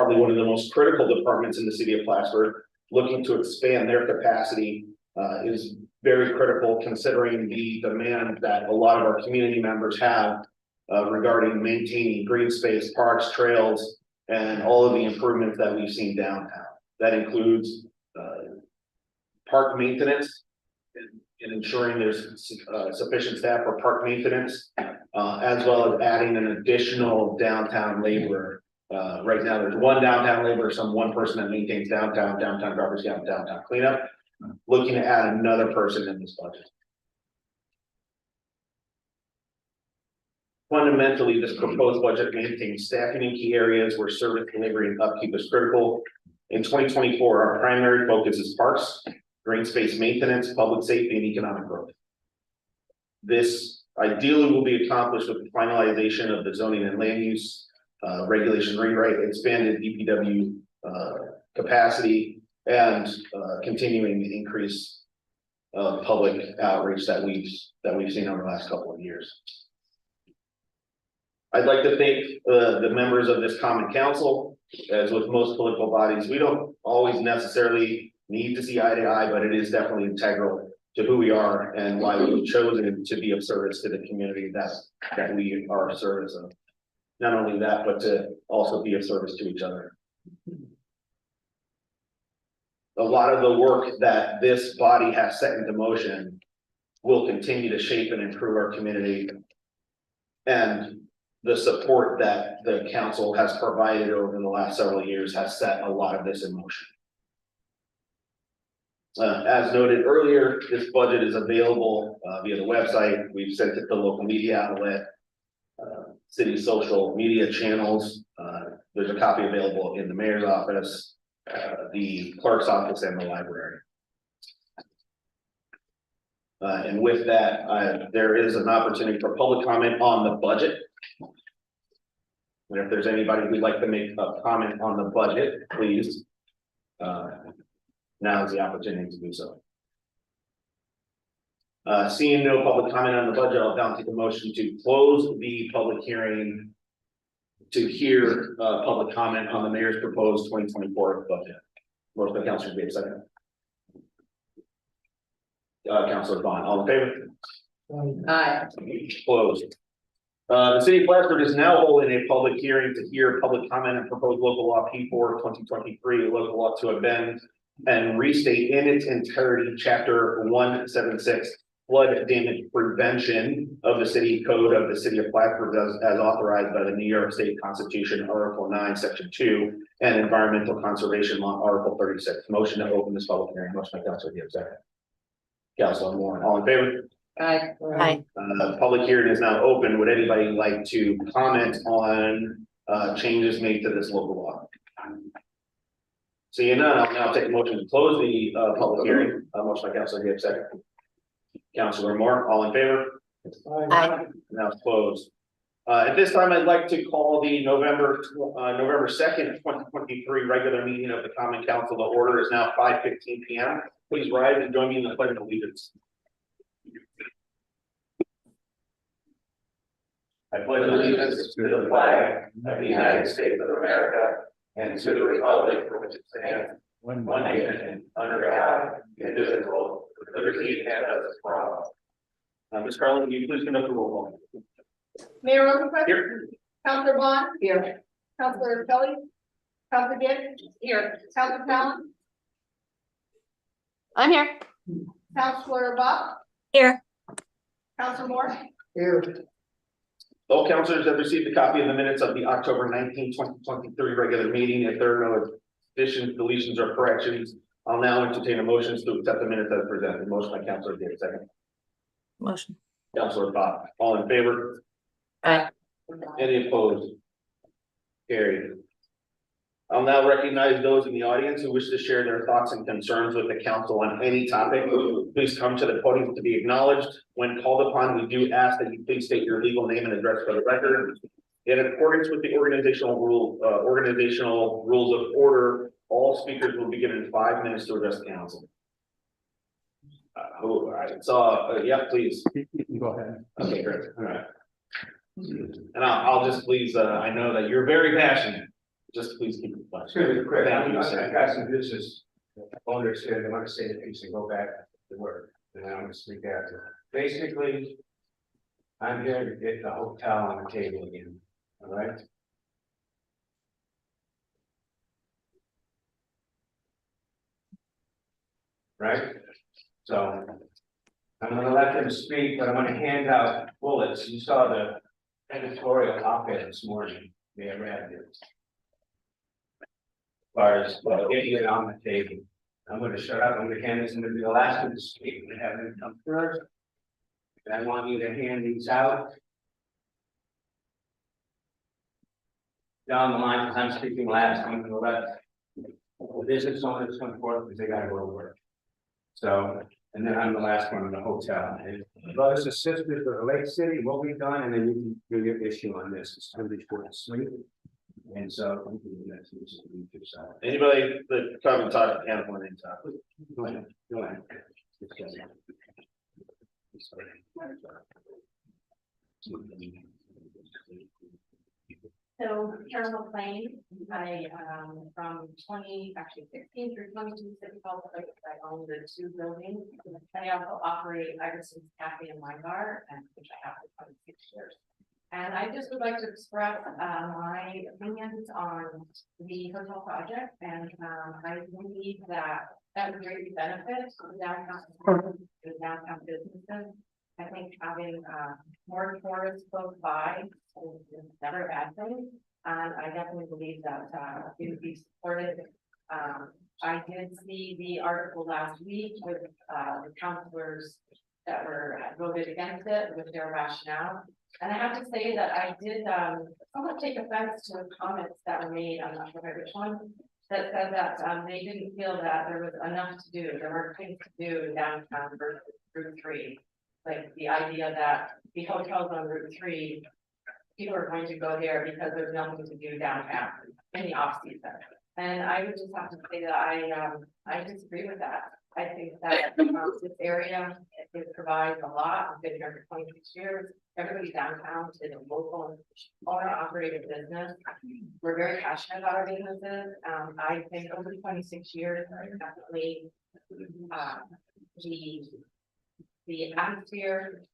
probably one of the most critical departments in the city of Plattsburgh, looking to expand their capacity is very critical considering the demand that a lot of our community members have regarding maintaining green space, parks, trails, and all of the improvements that we've seen downtown. That includes park maintenance and ensuring there's sufficient staff for park maintenance, as well as adding an additional downtown laborer. Right now, there's one downtown laborer, one person that maintains downtown garbage, downtown cleanup. Looking to add another person in this budget. Fundamentally, this proposed budget maintains staffing in key areas where service delivery and upkeep is critical. In 2024, our primary focus is parks, green space maintenance, public safety, and economic growth. This ideally will be accomplished with the finalization of the zoning and land use regulation rewrite, expanded DPW capacity, and continuing the increase of public outreach that we've seen over the last couple of years. I'd like to thank the members of this common council. As with most political bodies, we don't always necessarily need to see eye to eye, but it is definitely integral to who we are and why we've chosen to be of service to the community that we are a service of. Not only that, but to also be of service to each other. A lot of the work that this body has set into motion will continue to shape and improve our community, and the support that the council has provided over the last several years has set a lot of this in motion. As noted earlier, this budget is available via the website. We've sent it to local media outlet, city social media channels. There's a copy available in the mayor's office, the clerk's office, and the library. And with that, there is an opportunity for public comment on the budget. And if there's anybody who'd like to make a comment on the budget, please. Now is the opportunity to do so. Seeing no public comment on the budget, I'll now take a motion to close the public hearing to hear public comment on the mayor's proposed 2024 budget. Motion by Councilor Gates, second. Councilor Bond, all in favor? Aye. Closed. The city of Plattsburgh is now holding a public hearing to hear public comment and proposed local law P4 2023, local law to amend and restate in its entirety chapter 176 flood damage prevention of the city code of the city of Plattsburgh as authorized by the New York State Constitution, Article 9, Section 2, and Environmental Conservation Law, Article 36. Motion to open this public hearing. Motion by Councilor Gibbs, second. Councilor Moore, all in favor? Aye. Aye. Public hearing is now open. Would anybody like to comment on changes made to this local law? Seeing none, I'll now take a motion to close the public hearing. Motion by Councilor Gibbs, second. Councilor Moore, all in favor? Aye. Now it's closed. At this time, I'd like to call the November 2nd, 2023 regular meeting of the Common Council to order. Is now 5:15 p.m. Please rise and join me in the pledge of allegiance. I pledge allegiance to the flag of the United States of America and to the republic for which it stands, one nation, under God, indivisible, with liberty and justice for all. Ms. Carlin, will you please conduct the roll call? Mayor Rosenquist. Here. Councilor Bond. Here. Councilor Kelly. Councilor Gibbs. Here. Councilor Talon. I'm here. Councilor Bob. Here. Councilor Moore. Here. All councilors have received a copy of the minutes of the October 19, 2023 regular meeting. If there are no additions, deletions, or corrections, I'll now entertain a motion to accept the minutes as presented. Motion by Councilor Gibbs, second. Motion. Councilor Bob, all in favor? Aye. Any opposed? Carried. I'll now recognize those in the audience who wish to share their thoughts and concerns with the council on any topic. Please come to the podium to be acknowledged. When called upon, we do ask that you please state your legal name and address for the record. In accordance with the organizational rules of order, all speakers will be given 5 minutes to address the council. All right, so yeah, please. Go ahead. Okay, great. All right. And I'll just please, I know that you're very passionate. just please keep it It's flexible. gonna be quick. Thank you, I've sir. got some business owners here, they want to say the piece and go back to work, and then I'm gonna speak after. Basically, I'm here to get the hotel on the table again, all right? Right? So, I'm gonna let them speak, but I'm gonna hand out bullets. You saw the editorial op-ed this morning, they read it. As far as, well, getting it on the table. I'm gonna shut up, I'm gonna hand this, I'm gonna be the last one to speak, I'm gonna have them come first. And I want you to hand these out. Down the line, because I'm speaking last, I'm gonna let the business owners come forth, because they gotta go to work. So, and then I'm the last one in the hotel, and brothers and sisters of the Lake City, what we've done, and then you can do your issue on this, it's really short and sweet. And so. I'm doing that to you, so. Anybody that come and talk to Hannah one anytime. Go ahead, go ahead. So Carol McLean, I, from 16 through 22 City Hall, I own the 2 buildings. I also operate Iverson's Cafe and Wine Bar, and which I have for 26 years. And I just would like to express, my opinions on the hotel project, and, I believe that would greatly benefit the downtown businesses. I think having, more tourists close by is never a bad thing. And I definitely believe that, it would be supported. I did see the article last week with, the councilors that were voted against it with their rationale. And I have to say that I did, somewhat take offense to the comments that were made, I'm not sure which one, that said that, they didn't feel that there was enough to do, there were things to do in downtown versus Route 3. Like the idea that the hotels on Route 3, people are going to go there because there's nothing to do downtown in the off season. And I would just have to say that I disagree with that. I think that this area, it provides a lot. I've been here for 26 years. Everybody downtown is a local owner operated business. We're very passionate about our businesses. I think over 26 years, definitely the atmosphere,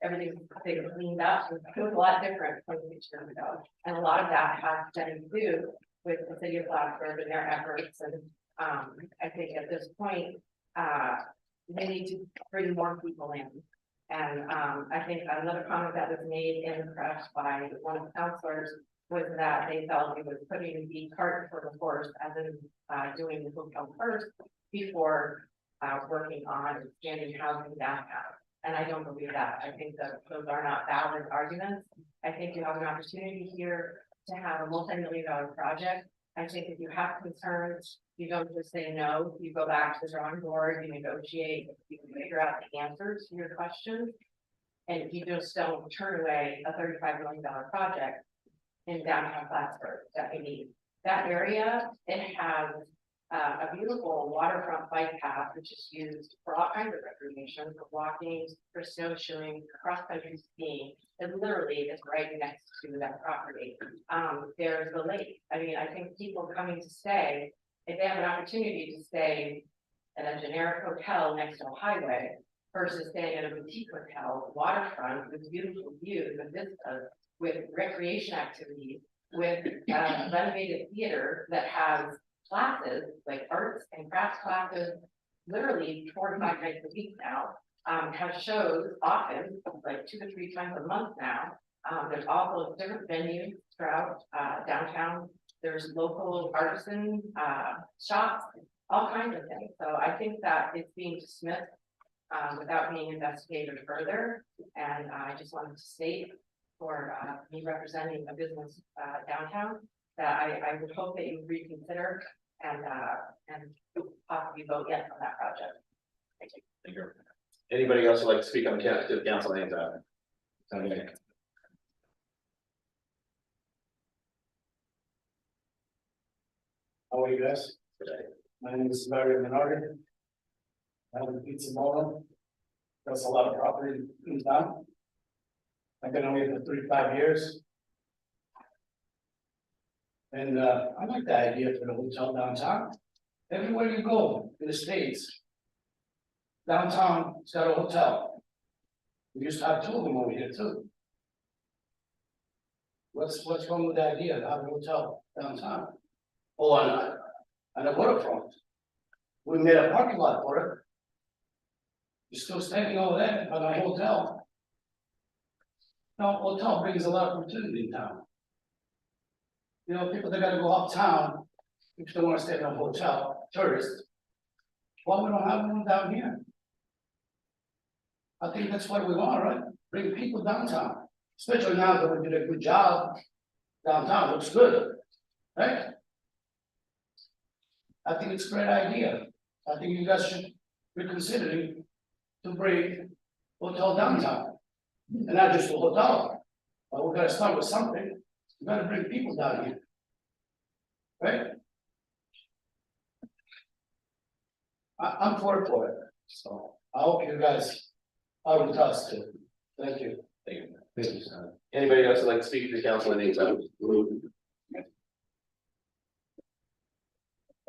everything's been cleaned up. It was a lot different 26 years ago. And a lot of that has to do with the city of Plattsburgh and their efforts. And I think at this point, they need to bring more people in. And I think another comment that was made in the press by one of the counselors was that they felt it was putting the cart before the horse, as in doing the hotel first before working on expanding housing downtown. And I don't believe that. I think that those are not valid arguments. I think you have an opportunity here to have a multi-million-dollar project. I think if you have concerns, you don't just say no, you go back to the drawing board, you negotiate, you can figure out the answers to your questions. And you just don't turn away a $35 million project in downtown Plattsburgh that we need. That area, it has a beautiful waterfront bike path, which is used for all kinds of recreation, for walking, for snowshoeing, cross-country skiing. It literally is right next to that property. There's the lake. I mean, I think people coming to stay, if they have an opportunity to stay at a generic hotel next to a highway versus staying at a boutique hotel, waterfront with beautiful views and vistas, with recreation activities, with a renovated theater that has classes like arts and crafts classes, literally 4 to 5 nights a week now, have shows often, like 2 to 3 times a month now. There's also different venues throughout downtown. There's local artisan shops, all kinds of things. So I think that it's being dismissed without being investigated further. And I just wanted to state for me representing a business downtown that I would hope that you reconsider and possibly vote yes on that project. Thank you. Thank you. Anybody else would like to speak on the council anytime? Okay. How are you guys? My name is Mario Menardi. I have a pizza mall. There's a lot of property in town. I've been on here for 35 years. And I like the idea for the hotel downtown. Everywhere you go in the States. Downtown, it's got a hotel. We used to have two of them over here too. What's wrong with the idea to have a hotel downtown? Oh, on the waterfront. We made a parking lot for it. You're still standing over there on a hotel. No, hotel brings a lot of opportunity in town. You know, people that gotta go uptown, if they wanna stay in a hotel, tourists. Why we don't have one down here? I think that's what we want, right? Bring people downtown, especially now that we did a good job. Downtown looks good, right? I think it's a great idea. I think you guys should be considering to bring hotel downtown. And not just a hotel, but we gotta start with something, we gotta bring people down here. Right? I'm for it, so I hope you guys are with us too. Thank you. Thank you, sir. Anybody else would like to speak to the council on these items?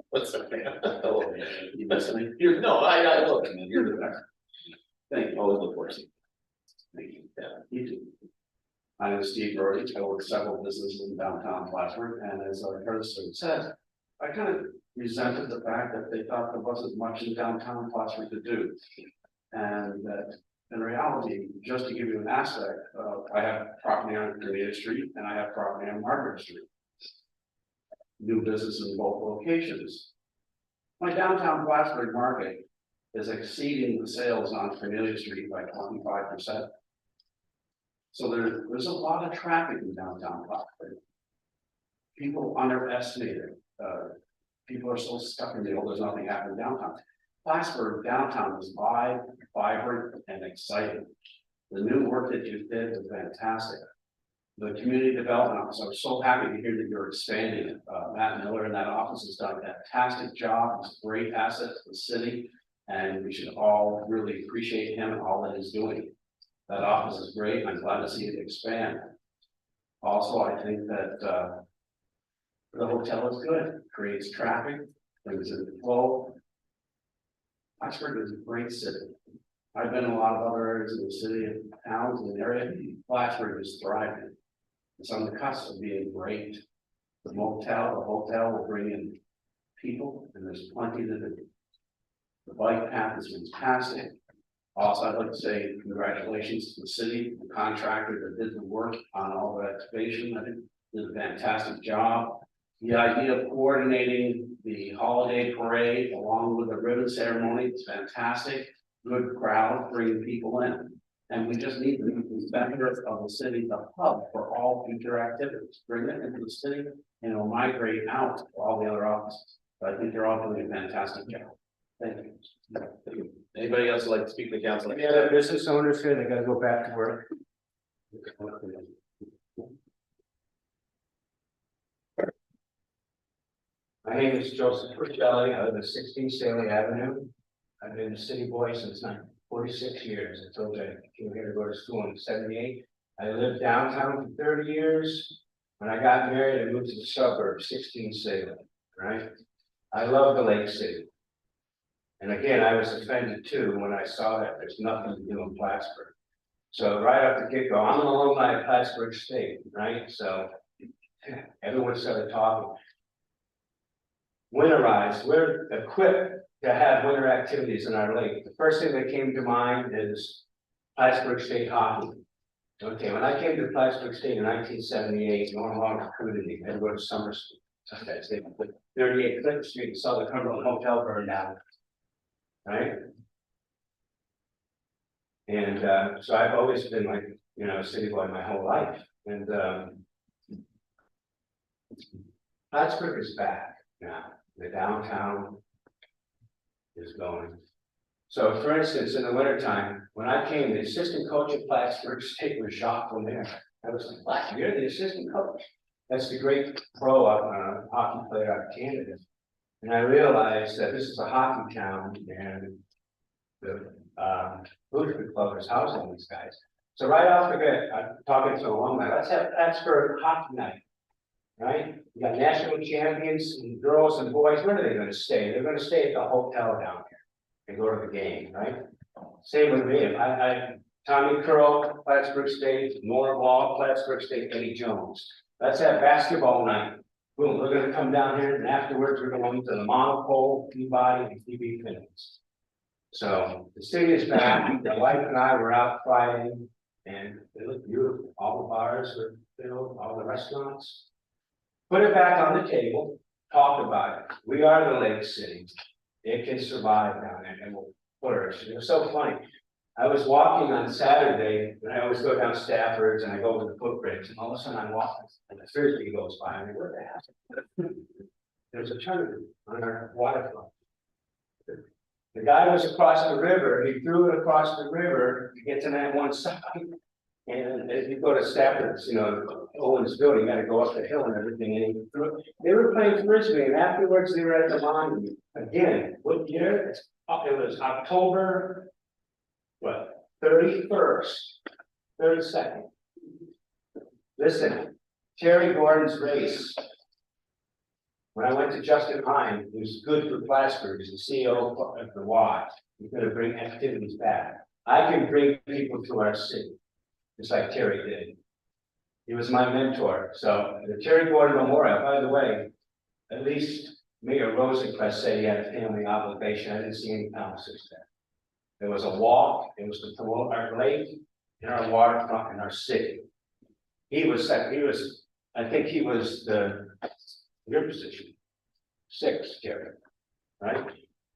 What's up, man? You listening? You're, no, I look, man, you're the best. Thank you, always look for you. Thank you, yeah, you too. My name is Steve Brody. I work several businesses in downtown Plattsburgh, and as our predecessor said, I kind of resented the fact that they thought there wasn't much in downtown Plattsburgh to do. And that in reality, just to give you an aspect, I have property on Grenada Street and I have property on Margaret Street. New business in both locations. My downtown Plattsburgh market is exceeding the sales on Cornelia Street by 25%. So there's a lot of traffic in downtown Plattsburgh. People underestimate it. People are so stuck in the old, there's nothing happening downtown. Plattsburgh downtown is live, vibrant, and exciting. The new work that you did was fantastic. The community development office, I'm so happy to hear that you're expanding it. Matt Miller in that office has done a fantastic job. It's a great asset to the city. And we should all really appreciate him and all that he's doing. That office is great. I'm glad to see it expand. Also, I think that the hotel is good, creates traffic, brings in the flow. Plattsburgh is a great city. I've been in a lot of other areas in the city, towns in the area. Plattsburgh is thriving. It's on the cusp of being great. The hotel will bring in people, and there's plenty to do. The bike path is fantastic. Also, I'd like to say congratulations to the city, the contractor that did the work on all the excavation. I think did a fantastic job. The idea of coordinating the holiday parade along with the ribbon ceremony is fantastic. Good crowd, bringing people in. And we just need to make the center of the city the hub for all future activities. Bring it into the city and it'll migrate out to all the other offices. But I think they're all doing a fantastic job. Thank you. Anybody else would like to speak to the council? Any other business owners here, they gotta go back to work. My name is Joseph Frichelli. I live at 16 Staley Avenue. I've been a city boy since 46 years. I told you I came here to go to school in 78. I lived downtown for 30 years. When I got married, I moved to the suburbs, 16 Salem, right? I love the Lake City. And again, I was offended too when I saw that there's nothing to do in Plattsburgh. So right off the get-go, I'm an alumni of Plattsburgh State, right? So everyone started talking. Winterized, we're equipped to have winter activities in our lake. The first thing that came to mind is Plattsburgh State hockey. Okay, when I came to Plattsburgh State in 1978, Norm Long recruited me. I had to go to summer school. Okay, 38 Clinton Street, saw the Cumberland Hotel burn down. Right? And so I've always been like, you know, a city boy my whole life. And Plattsburgh is back now. The downtown is going. So for instance, in the wintertime, when I came, the assistant coach at Plattsburgh State was Jacques Lemaire. I was like, what? You're the assistant coach? That's the great pro hockey player out of Canada. And I realized that this is a hockey town and the Booster Club is housing these guys. So right off the bat, I'm talking to alumni, let's have Plattsburgh hockey night. right? You got national champions, and girls and boys, where are they gonna stay? They're gonna stay at the hotel down here and go to the game, right? Same with me, Tommy Curl, Plattsburgh State, Nora Ball, Plattsburgh State, Eddie Jones. Let's have basketball night. Boom, we're gonna come down here and afterwards we're going to the Monopole, Peabody, and TV Finn's. So the city is back. My wife and I were out Friday and it looked beautiful. All the bars were filled, all the restaurants. Put it back on the table, talk about it. We are the Lake City. It can survive down there and will flourish. It was so funny. I was walking on Saturday, and I always go down Stafford's and I go over the footbridge, and all of a sudden I'm walking, and a Thursday goes by, and I go, what the heck? There's a tournament on our waterfront. The guy was across the river, he threw it across the river to get to that one side. And if you go to Stafford's, you know, Owensville, you gotta go up the hill and everything, and he threw it. They were playing frisbee, and afterwards they were at the monument. Again, what year? It was October, what, 31st, 32nd. Listen, Terry Gordon's race. When I went to Justin Hine, it was good for Plattsburgh, he's the CEO of the Y. He's gonna bring activities back. I can bring people to our city, just like Terry did. He was my mentor. So the Terry Gordon Memorial, by the way, at least Mayor Rosencrest said he had a family obligation. I didn't see any promises there. There was a walk, it was to promote our lake and our waterfront in our city. I think he was your position, 6, Terry, right?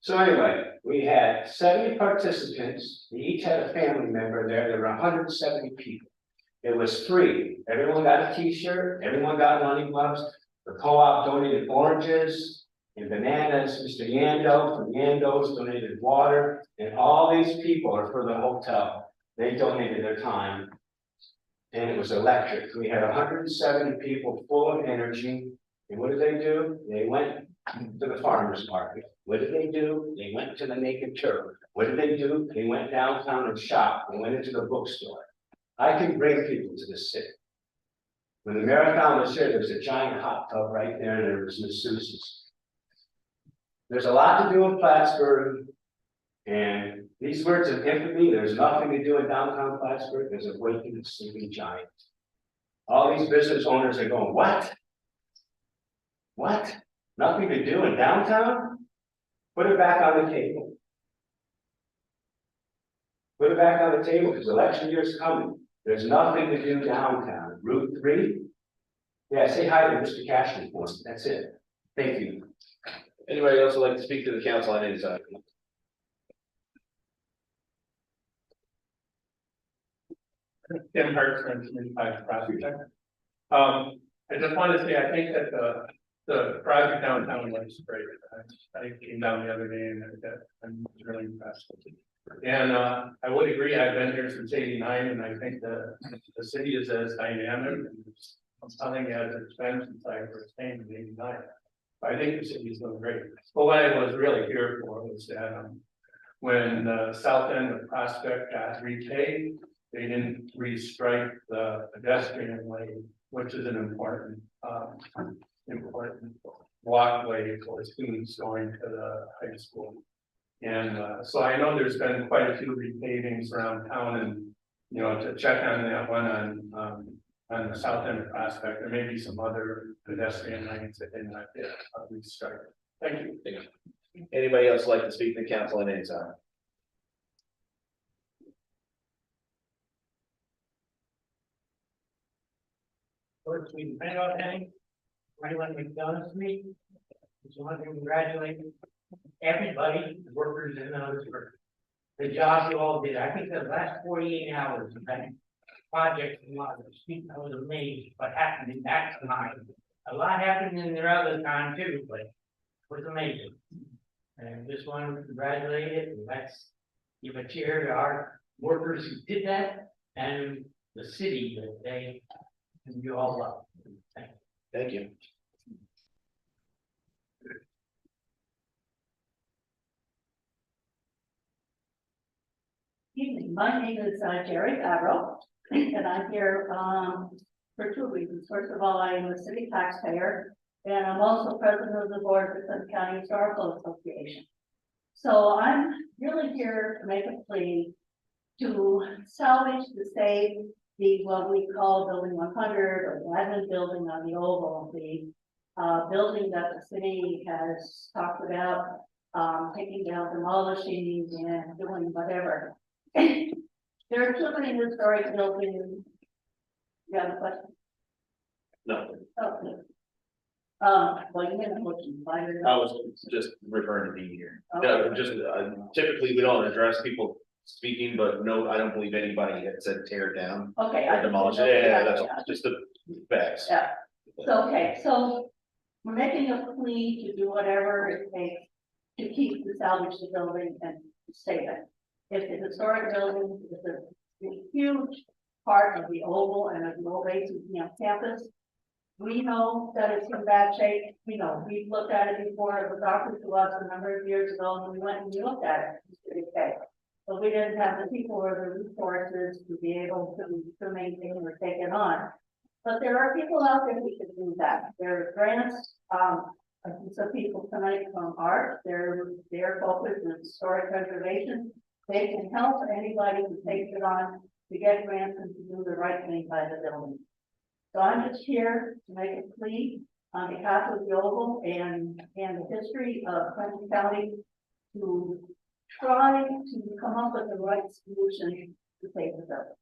So anyway, we had 70 participants, they each had a family member there, there were 170 people. It was free, everyone got a t-shirt, everyone got running gloves, the co-op donated oranges and bananas, Mr. Yando from Yando's donated water, and all these people are for the hotel. They donated their time, and it was electric. We had 170 people full of energy, and what did they do? They went to the farmer's market. What did they do? They went to the Naked Turtle. What did they do? They went downtown and shopped, and went into the bookstore. I can bring people to the city. When the marathon was here, there was a giant hot tub right there, and there was masseuses. There's a lot to do in Plattsburgh, and these words of infamy, there's nothing to do in downtown Plattsburgh, there's a waking sleeping giant. All these business owners are going, what? What? Nothing to do in downtown? Put it back on the table. Put it back on the table, because election year is coming. There's nothing to do downtown. Route 3? Yeah, say hi to Mr. Cashman for me. That's it. Thank you. Anybody else would like to speak to the council on any side? Tim Hartman, 35 Prospect. I just want to say, I think that the project downtown looks great. I came down the other day and I'm really impressed. And I would agree, I've been here since '89, and I think the city is as dynamic and something as it's been since I first came in '89. I think the city is doing great. But what I was really here for was that when the south end of Prospect got repaved, they didn't restrike the pedestrian lane, which is an important walkway for students going to the high school. And so I know there's been quite a few repavings around town, and you know, to check on that one on the south end of Prospect, there may be some other pedestrian lanes that did not get restriped. Thank you. Anybody else like to speak to the council on any side? First, we depend on any, anyone who's done this week. Just want to congratulate everybody, the workers in those for the job you all did. I think the last 48 hours of that project, I was amazed what happened in that time. A lot happened in their other time too, but it was amazing. And just want to congratulate it, and let's give a cheer to our workers who did that and the city that they and you all love. Thank you. Evening, my name is Jerry Favreau, and I'm here for two reasons. First of all, I am a city taxpayer, and I'm also president of the board of the Clinton County Historical Association. So I'm really here to make a plea to salvage, to save the, what we call building 100, or the admin building on the Oval, the building that the city has talked about, taking down, demolishing, and doing whatever. There are too many historic buildings. You have a question? No, Okay. Well, you didn't look in fire. I was just referring to being here. Okay. No, just, typically, we don't address people speaking, but no, I don't believe anybody had said tear it down Okay. or demolish it. Yeah, that's all, just the facts. Yeah. So, okay, so we're making a plea to do whatever it takes to keep the salvage the building and save it. It's a historic building, it's a huge part of the Oval and of the old ACCM campus. We know that it's in bad shape, you know, we've looked at it before, it was offered to us a number of years ago, and we went and we looked at it, it's pretty okay. But we didn't have the people or the resources to be able to maintain or take it on. But there are people out there who can do that. There are grants, I think some people tonight from art, their focus is historic preservation. They can help anybody who takes it on to get grants and to do the right thing by the building. So I'm just here to make a plea on behalf of the Oval and the history of Clinton County to try to come up with the right solution to save the building.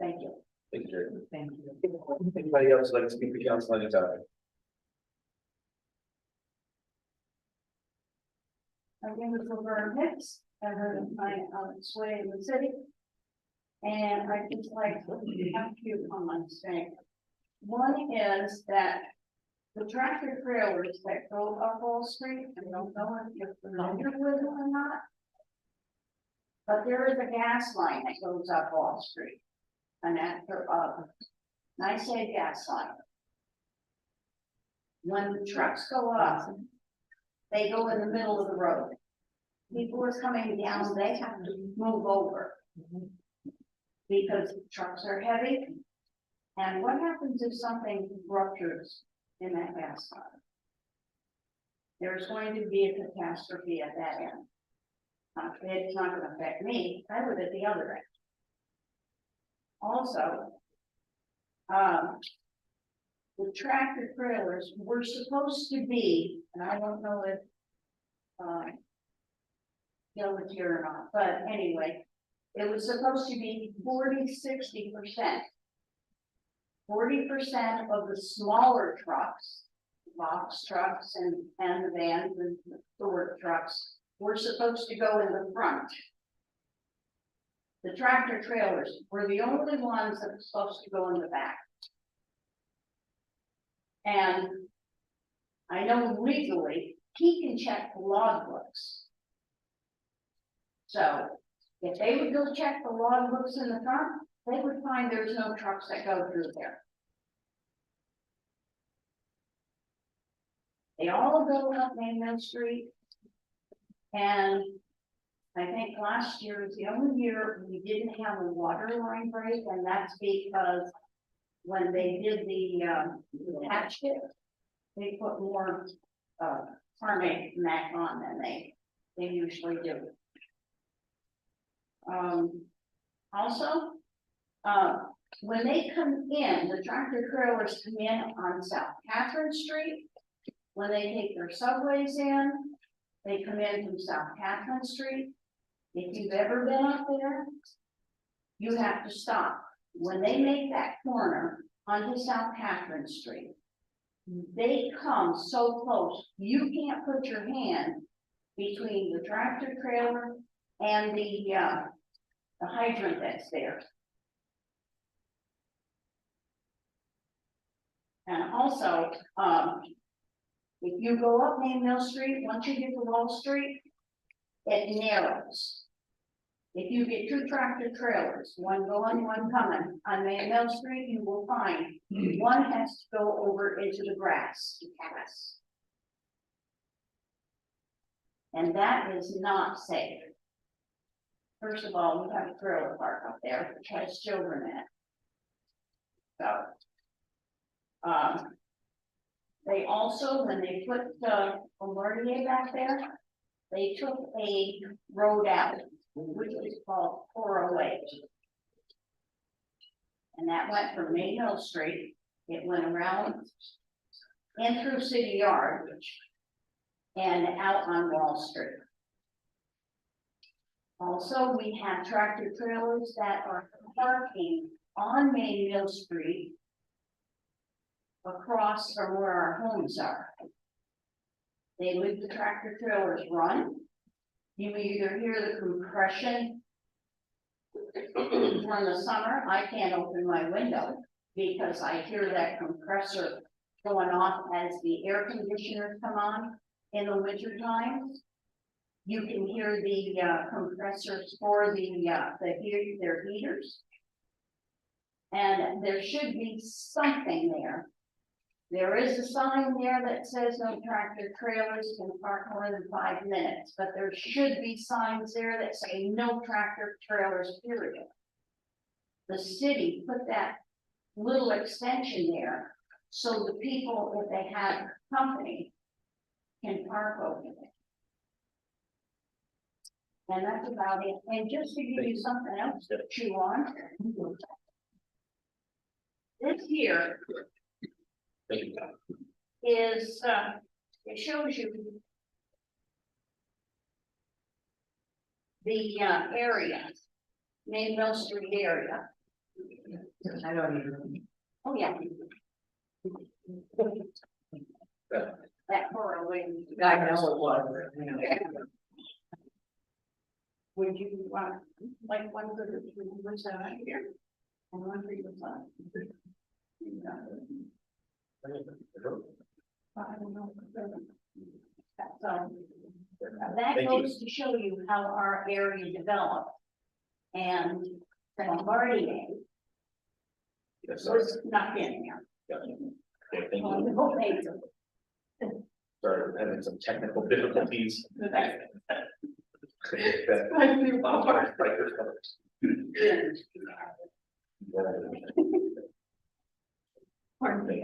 Thank you. Thank you, Jerry. Thank you. Anybody else like to speak to council on this topic? My name is Laverne Hicks, I live in my sway in the city. And I just like to have you on my thing. One is that the tractor trailers that go up Wall Street, I don't know if you're familiar with it or not. But there is a gas line that goes up Wall Street. And after, and I say gas line. When the trucks go up, they go in the middle of the road. People are coming down, they have to move over. Because trucks are heavy. And what happens if something ruptures in that gas line? There's going to be a catastrophe at that end. It's not going to affect me, I live at the other end. Also, the tractor trailers were supposed to be, and I don't know if Gil was here or not, but anyway, it was supposed to be 40–60%. 40% of the smaller trucks, box trucks and the vans and the work trucks were supposed to go in the front. The tractor trailers were the only ones that were supposed to go in the back. And I know legally, he can check the logbooks. So if they would go check the logbooks in the front, they would find there's no trucks that go through there. They all go up Main Mill Street. And I think last year was the only year we didn't have a water line break, and that's because when they did the patch it, they put more farming mat on than they usually do. Also, when they come in, the tractor trailers come in on South Catherine Street. When they take their subways in, they come in from South Catherine Street. If you've ever been up there, you have to stop. When they make that corner onto South Catherine Street, they come so close, you can't put your hand between the tractor trailer and the hydrant that's there. And also, if you go up Main Mill Street, once you get to Wall Street, it narrows. If you get two tractor trailers, one going, one coming, on Main Mill Street, you will find one has to go over into the grass to pass. And that is not safe. First of all, we have a trailer park up there which has children in it. So They also, when they put Bombardier back there, they took a road out, which is called 408. And that went from Main Hill Street, it went around and through City Yard and out on Wall Street. Also, we have tractor trailers that are parking on Main Mill Street across from where our homes are. They leave the tractor trailers run. You either hear the compression. During the summer, I can't open my window because I hear that compressor going off as the air conditioners come on in the winter time. You can hear the compressors for their heaters. And there should be something there. There is a sign there that says no tractor trailers can park more than 5 minutes, but there should be signs there that say no tractor trailers, period. The city put that little extension there, so the people, if they have company, can park over there. And that's about it. And just to give you something else to chew on. This here Thank you. is, it shows you the area, Main Mill Street area. I don't even. Oh, yeah. That far away. I know it was. Would you want, like, one for the side here? And one for your side? I don't know. So, that Thank you. goes to show you how our area developed. And Bombardier Yes, sorry. was not in there. Okay, thank On you. the whole page of Sorry, we're having some technical difficulties. it. Pardon me.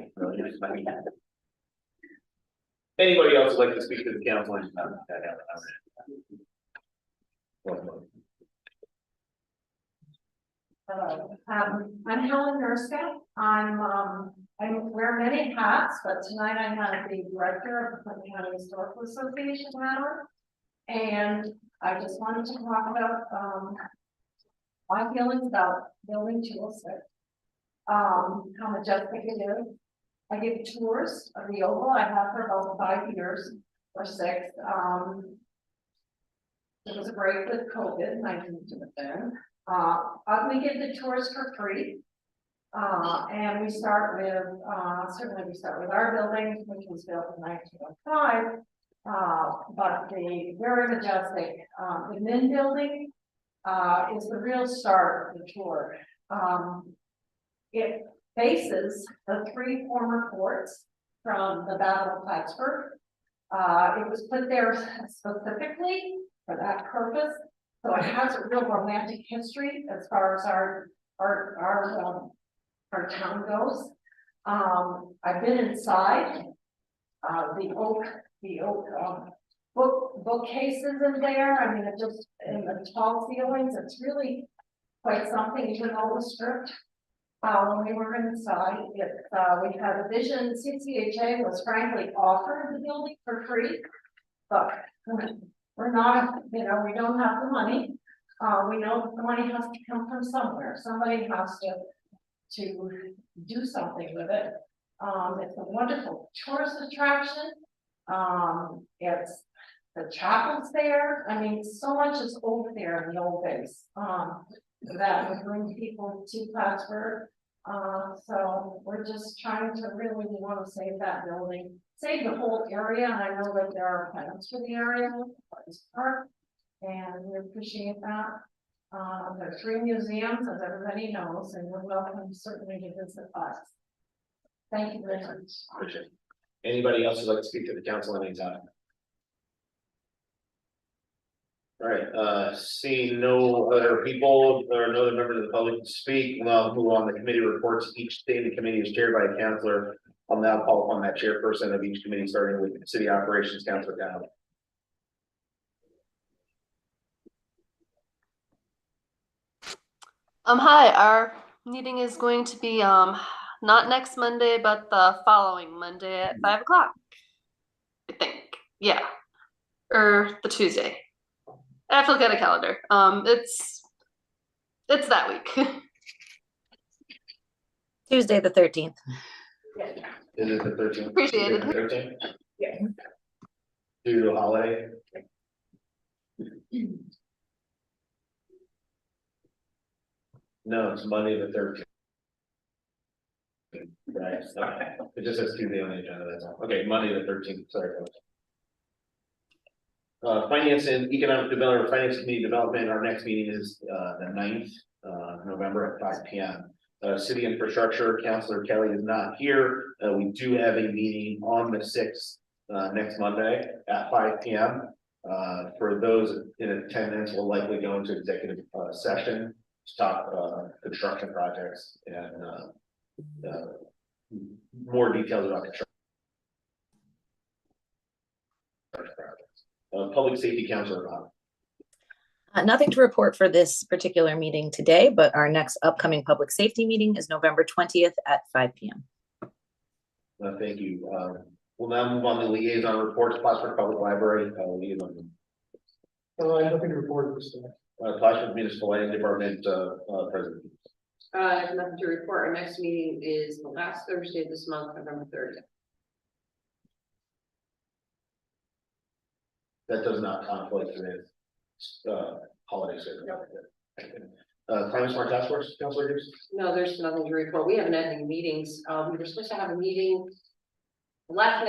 Anybody else would like to speak to the council? Hello, I'm Helen Nurska. I wear many hats, but tonight I have the director of the Clinton County Historical Association hat. And I just wanted to talk about, my feelings about building 206. How majestic it is. I give tours of the Oval. I have for about 5 years or 6. It was a break with COVID, and I didn't do it then. We give the tours for free. And we start with, certainly we start with our building, which was built in 1905. But the very majestic, the Min building, is the real start of the tour. It faces the 3 former forts from the Battle of Plattsburgh. It was put there specifically for that purpose. So it has a real romantic history as far as our town goes. I've been inside, the oak bookcases in there. I mean, it just, in the tall ceilings, it's really quite something, even though it was stripped. When we were inside, we had a vision. CCHA was frankly offered the building for free, but we're not, we don't have the money. We know that the money has to come from somewhere. Somebody has to do something with it. It's a wonderful tourist attraction. It's the chapel's there. I mean, so much is old there in the old days. That would bring people to Plattsburgh. So we're just trying to really want to save that building, save the whole area. And I know that there are plans for the area, Park, and we appreciate that. There are 3 museums, as everybody knows, and you're welcome certainly to visit us. Thank you very much. Appreciate it. Anybody else who'd like to speak to the council at any time? All right, seeing no other people or no other members of the public to speak, we'll move on. The committee reports. Each standing committee is chaired by a councilor I'll now call upon that chairperson of each committee, starting with City Operations, Councilor Dow. Hi, our meeting is going to be, not next Monday, but the following Monday at 5 o'clock. I think, yeah, or the Tuesday. I have to look at a calendar. It's that week. Tuesday, the 13th. Is it the 13th? Appreciate it. 13th? Yeah. Due to a holiday? No, it's Monday the 13th. Right, okay. It just says Tuesday on the agenda, that's all. Okay, Monday the 13th, sorry. Folks. Finance and Economic Development, Finance Committee Development, our next meeting is the 9th, November at 5 p.m. City Infrastructure, Councilor Kelly is not here. We do have a meeting on the 6th, next Monday at 5 p.m. For those in attendance, we'll likely go into executive session to talk construction projects and more details about construction projects. Public Safety Councilor Bob. Nothing to report for this particular meeting today, but our next upcoming public safety meeting is November 20th at 5 p.m. Thank you. We'll now move on to liaison reports. Plattsburgh Public Library liaison. Nothing to report at this time. Plattsburgh Municipal Lighting Department President. I have nothing to report. Our next meeting is the last Thursday of this month, November 30th. That does not conflict with holiday schedule. Climate Smart Task Force, Councilor Hughes? No, there's nothing to report. We haven't had any meetings. We were supposed to have a meeting. The last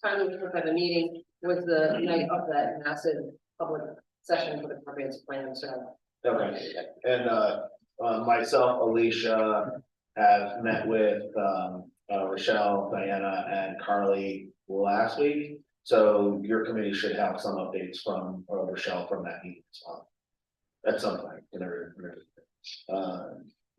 time we were supposed to have a meeting was the night of that massive public session for the comprehensive plan, so. Okay, and myself, Alicia, have met with Rochelle, Diana, and Carly last week. So your committee should have some updates from Rochelle from that meeting as well. At some point,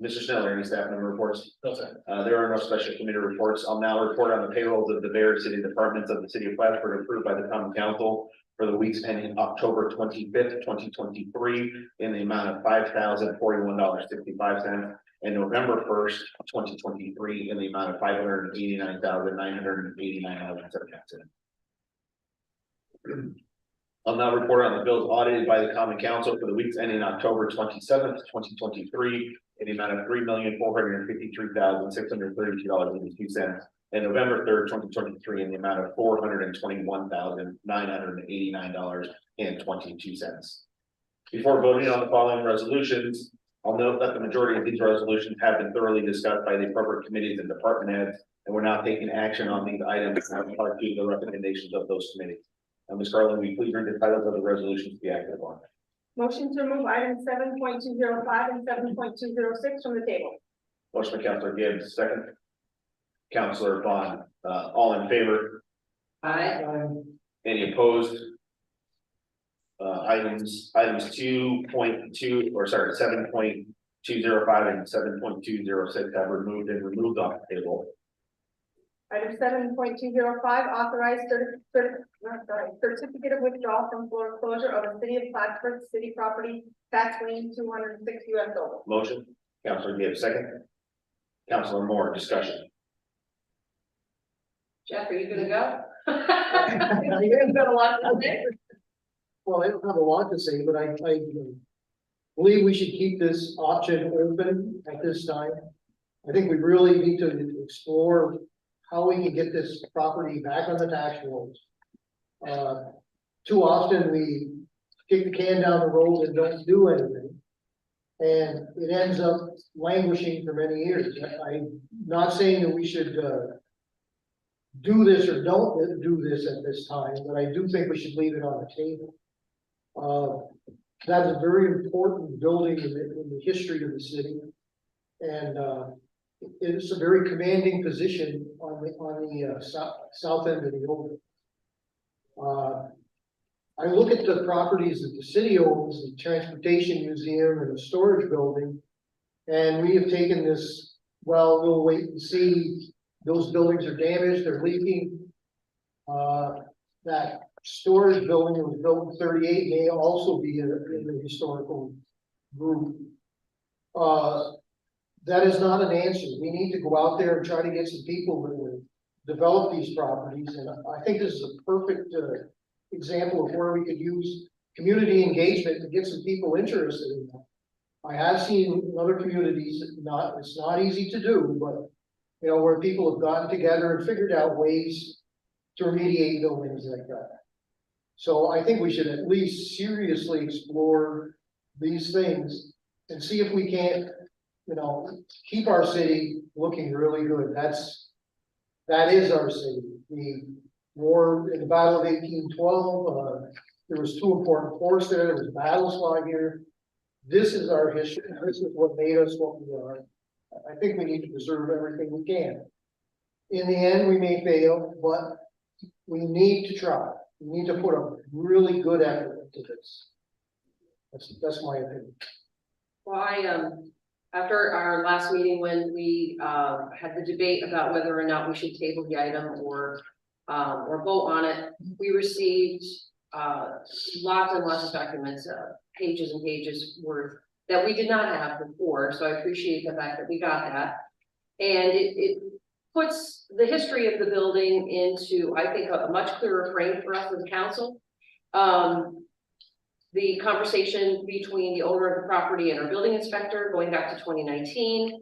Mr. Snell, any staff member reports? No, sir. There are no special committee reports. I'll now report on the payrolls of the various city departments of the city of Plattsburgh approved by the common council for the weeks ending October 25th, 2023, in the amount of $5,041.65, and November 1st, 2023, in the amount of $589,989.07. I'll now report on the bills audited by the common council for the weeks ending October 27th, 2023, in the amount of $3,453,632.82, and November 3rd, 2023, in the amount of $421,989.22. Before voting on the following resolutions, I'll note that the majority of these resolutions have been thoroughly discussed by the appropriate committees and department heads, and we're now taking action on these items and part to the recommendations of those committees. Ms. Garland, will you please read the titles of the resolutions to be acted upon? Motion to remove items 7.205 and 7.206 from the table. Motion by Councilor Gibbs, second. Councilor Vaughn, all in favor? Aye. Any opposed? Items 2.2 or sorry, 7.205 and 7.206 have removed off the table. Item 7.205, authorized certificate of withdrawal from foreclosure of the city of Plattsburgh city property, tax lien 206 US dollars. Motion, Councilor Gibbs, second. Councilor Moore, discussion. Jeff, are you gonna go? You've got a lot to say. Well, I don't have a lot to say, but I believe we should keep this option open at this time. I think we really need to explore how we can get this property back on the tax rolls. Too often we kick the can down the road and don't do anything. And it ends up languishing for many years. I'm not saying that we should do this or don't do this at this time, but I do think we should leave it on the table. That's a very important building in the history of the city. And it's a very commanding position on the south end of the oval. I look at the properties that the city owns, the transportation museum and the storage building, and we have taken this, well, we'll wait and see those buildings are damaged, they're leaking. That storage building that was built in 38 may also be in the historical group. That is not an answer. We need to go out there and try to get some people that will develop these properties, and I think this is a perfect example of where we could use community engagement to get some people interested in that. I have seen in other communities, it's not easy to do, but you know, where people have gotten together and figured out ways to remediate buildings like that. So I think we should at least seriously explore these things and see if we can't, you know, keep our city looking really good. That is our city. The war in the Battle of 1812, there was 2 important forts there. There was battles fought here. This is our history. This is what made us what we are. I think we need to preserve everything we can. In the end, we may fail, but we need to try. We need to put a really good effort into this. That's my opinion. Well, after our last meeting, when we had the debate about whether or not we should table the item or vote on it, we received lots and lots of documents, pages and pages worth that we did not have before. So I appreciate the fact that we got that, and it puts the history of the building into, I think, a much clearer frame for us as a council. The conversation between the owner of the property and our building inspector going back to 2019,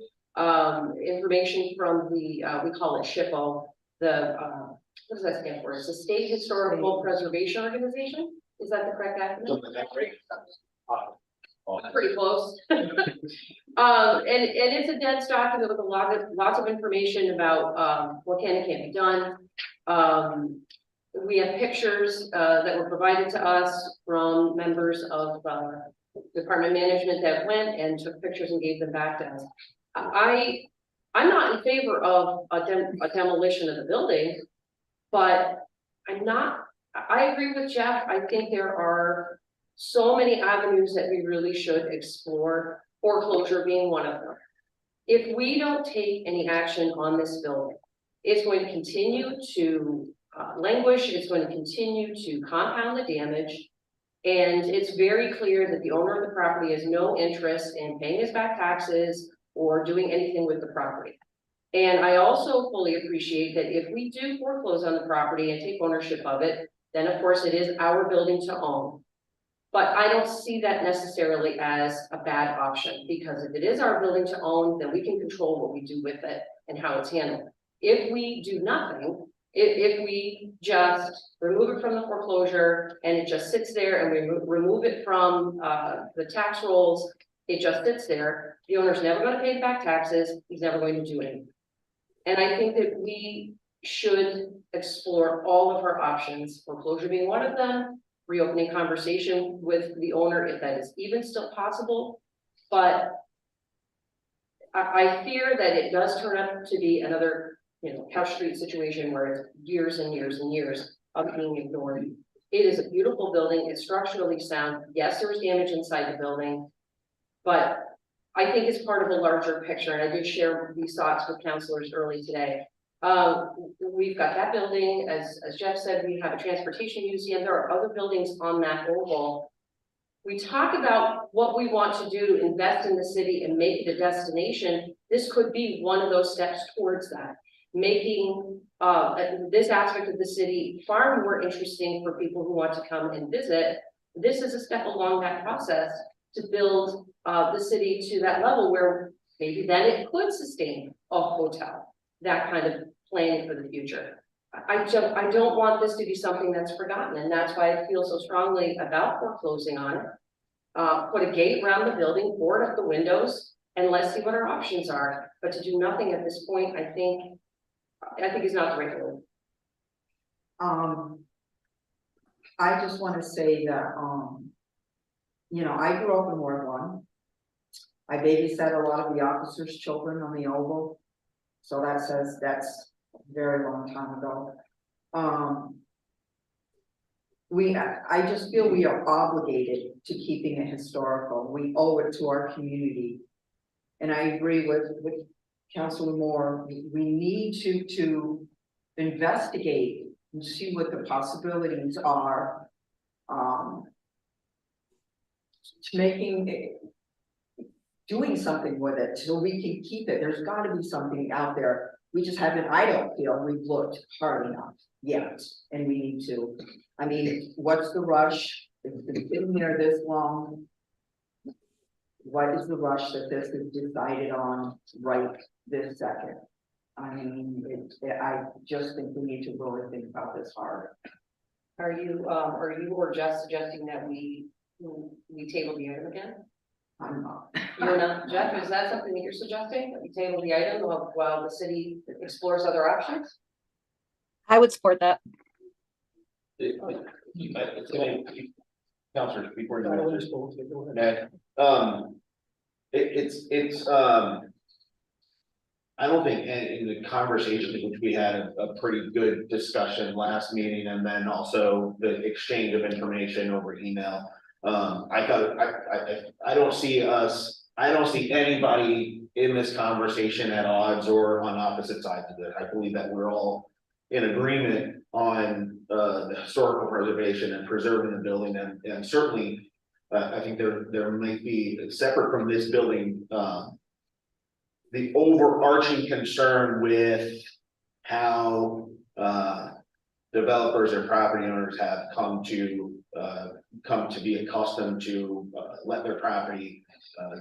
information from the, we call it SHPO, what does that stand for? It's the State Historical Preservation Organization. Is that the correct acronym? Pretty close. And it's a dense document with lots of information about what can and can't be done. We have pictures that were provided to us from members of department management that went and took pictures and gave them back to us. I'm not in favor of a demolition of the building, but I agree with Jeff. I think there are so many avenues that we really should explore, foreclosure being one of them. If we don't take any action on this building, it's going to continue to languish, it's going to continue to compound the damage. And it's very clear that the owner of the property has no interest in paying his back taxes or doing anything with the property. And I also fully appreciate that if we do foreclose on the property and take ownership of it, then of course it is our building to own. But I don't see that necessarily as a bad option, because if it is our building to own, then we can control what we do with it and how it's handled. If we do nothing, if we just remove it from the foreclosure and it just sits there and we remove it from the tax rolls, it just sits there, the owner's never going to pay back taxes, he's never going to do anything. And I think that we should explore all of our options, foreclosure being one of them, reopening conversation with the owner if that is even still possible. But I fear that it does turn out to be another, Couch Street situation where it's years and years and years of being ignored. It is a beautiful building. It's structurally sound. Yes, there was damage inside the building, but I think it's part of a larger picture. And I did share these thoughts with councilors early today. We've got that building, as Jeff said, we have a transportation museum. There are other buildings on that oval. We talk about what we want to do to invest in the city and make it a destination. This could be one of those steps towards that, making this aspect of the city far more interesting for people who want to come and visit. This is a step along that process to build the city to that level where maybe then it could sustain a hotel, that kind of planning for the future. I don't want this to be something that's forgotten, and that's why I feel so strongly about foreclosing on it. Put a gate around the building, board up the windows, and let's see what our options are. But to do nothing at this point, I think is not the right move. I just want to say that, I grew up in Ward 1. I babysat a lot of the officers' children on the Oval. So that's a very long time ago. I just feel we are obligated to keeping it historical. We owe it to our community. And I agree with Councilman Moore, we need to investigate and see what the possibilities are. To doing something with it so we can keep it. There's gotta be something out there. We just haven't, I don't feel we've looked hard enough yet, and we need to. I mean, what's the rush? It's been sitting there this long. What is the rush that this is decided on right this second? I mean, I just think we need to really think about this hard. Are you or Jeff suggesting that we table the item again? I'm not. You're not, Jeff, is that something that you're suggesting, that we table the item while the city explores other options? I would support that. Counselor, before you Go answer, ahead. it's I don't think in the conversation, which we had a pretty good discussion last meeting, and then also the exchange of information over email. I don't see anybody in this conversation at odds or on opposite sides of it. I believe that we're all in agreement on the historical preservation and preserving the building, and certainly I think there might be, separate from this building, the overarching concern with how developers and property owners have come to be accustomed to let their property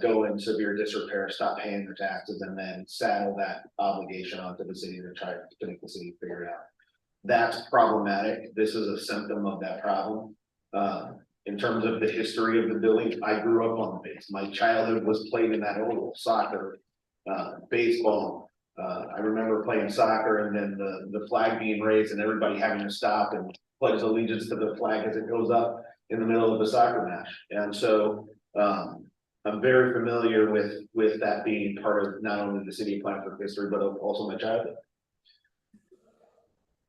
go in severe disrepair, stop paying their taxes, and then saddle that obligation onto the city to try to make the city figure it out. That's problematic. This is a symptom of that problem. In terms of the history of the building, I grew up on the base. My childhood was played in that oval, soccer, baseball. I remember playing soccer and then the flag being raised and everybody having to stop and pledge allegiance to the flag as it goes up in the middle of the soccer match. And so I'm very familiar with that being part of not only the city of Plattsburgh history, but also my childhood.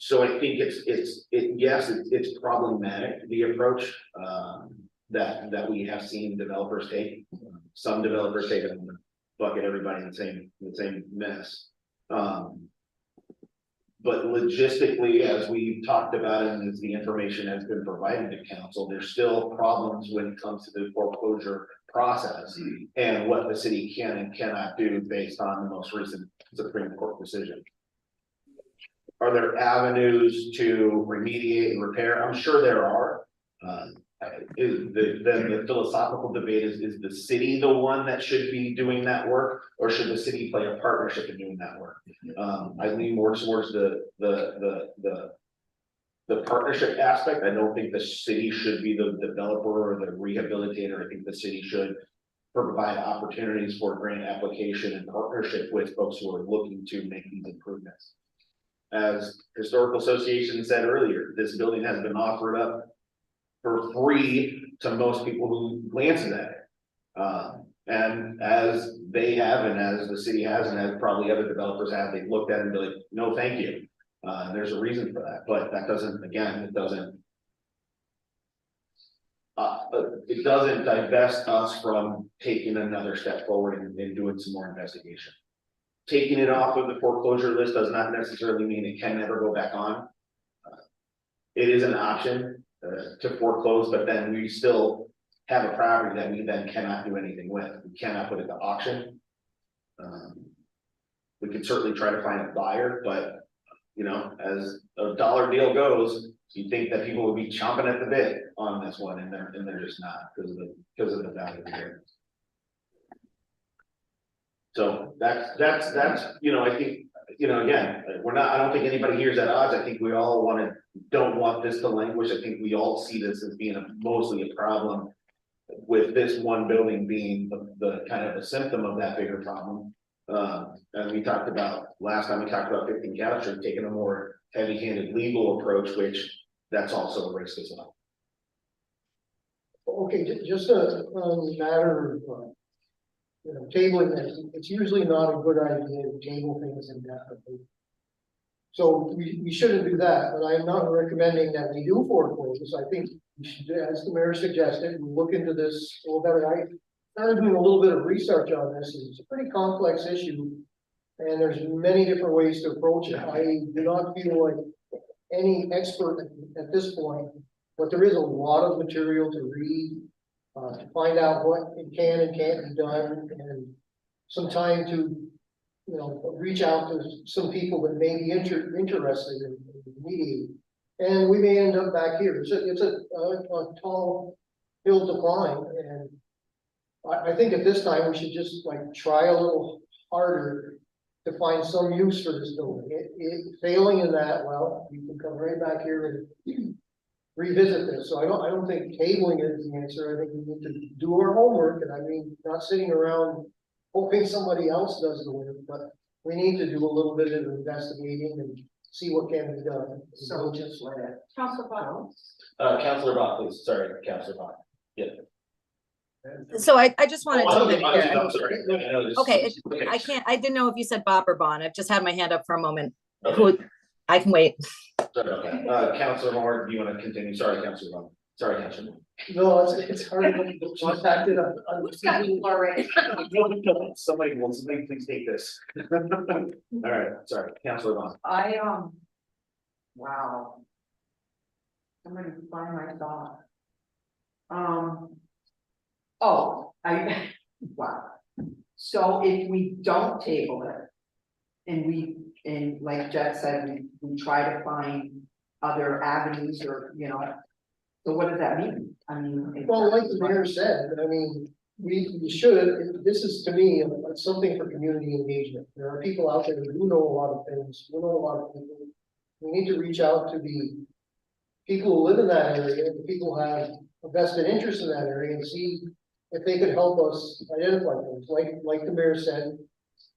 So I think it's problematic, the approach that we have seen developers take. Some developers take it and bucket everybody in the same mess. But logistically, as we've talked about and as the information has been provided to council, there's still problems when it comes to the foreclosure process and what the city can and cannot do based on the most recent Supreme Court decision. Are there avenues to remediate and repair? I'm sure there are. The philosophical debate is the city the one that should be doing that work, or should the city play a partnership in doing that work? I lean more towards the partnership aspect. I don't think the city should be the developer or the rehabilitator. I think the city should provide opportunities for grant application and partnership with folks who are looking to make these improvements. As Historical Association said earlier, this building has been offered up for free to most people who glance at it. And as they have, and as the city has, and as probably other developers have, they've looked at it and be like, no, thank you. There's a reason for that, but that doesn't, again, it doesn't divest us from taking another step forward and doing some more investigation. Taking it off of the foreclosure list does not necessarily mean it can never go back on. It is an option to foreclose, but then we still have a property that we then cannot do anything with. We cannot put it to auction. We could certainly try to find a buyer, but you know, as a dollar deal goes, you think that people would be chomping at the bit on this one, and they're just not because of the value of the area. So that's you know, I think, you know, again, I don't think anybody here is at odds. I think we all don't want this to languish. I think we all see this as being mostly a problem, with this one building being the kind of a symptom of that bigger problem. And we talked about last time, we talked about 15 Cattle Street taking a more heavy-handed legal approach, which that's also a risk as well. Okay, just a matter of, tabling this, it's usually not a good idea to table things indefinitely. So we shouldn't do that, but I'm not recommending that we do foreclose. I think we should, as the mayor suggested, look into this a little better. I started doing a little bit of research on this. It's a pretty complex issue. And there's many different ways to approach it. I do not feel like any expert at this point, but there is a lot of material to read. To find out what it can and can't be done, and some time to, reach out to some people that may be interested in meeting. And we may end up back here. It's a tall hill to climb, and I think at this time we should just like try a little harder to find some use for this building. Failing in that, well, you can come right back here and revisit this. So I don't think tabling is the answer. I think we need to do our homework, and I mean, not sitting around hoping somebody else does the work, but we need to do a little bit of investigating and see what can be done. So just let it. Council Bottom. Counselor Bach, please, sorry, Counselor Bach. So I just wanted Oh, to. I'm sorry. I know this- Okay, I didn't know if you said Bop or Bon. I've just had my hand up for a moment. Who, I can wait. Sorry, okay. Counselor Moore, do you want to continue? Sorry, Counselor Bach. Sorry, Counselor. No, it's hard to contact it. Who's got the floor right? Somebody please take this. All right, sorry, Counselor Bach. Wow. I'm gonna find my thought. Wow. So if we don't table it, and like Jack said, we try to find other avenues or, so what does that mean? I mean. Well, like the mayor said, I mean, we should, this is to me, something for community engagement. There are people out there who know a lot of things, who know a lot of people. We need to reach out to the people who live in that area, the people who have a vested interest in that area, and see if they could help us identify things, like the mayor said.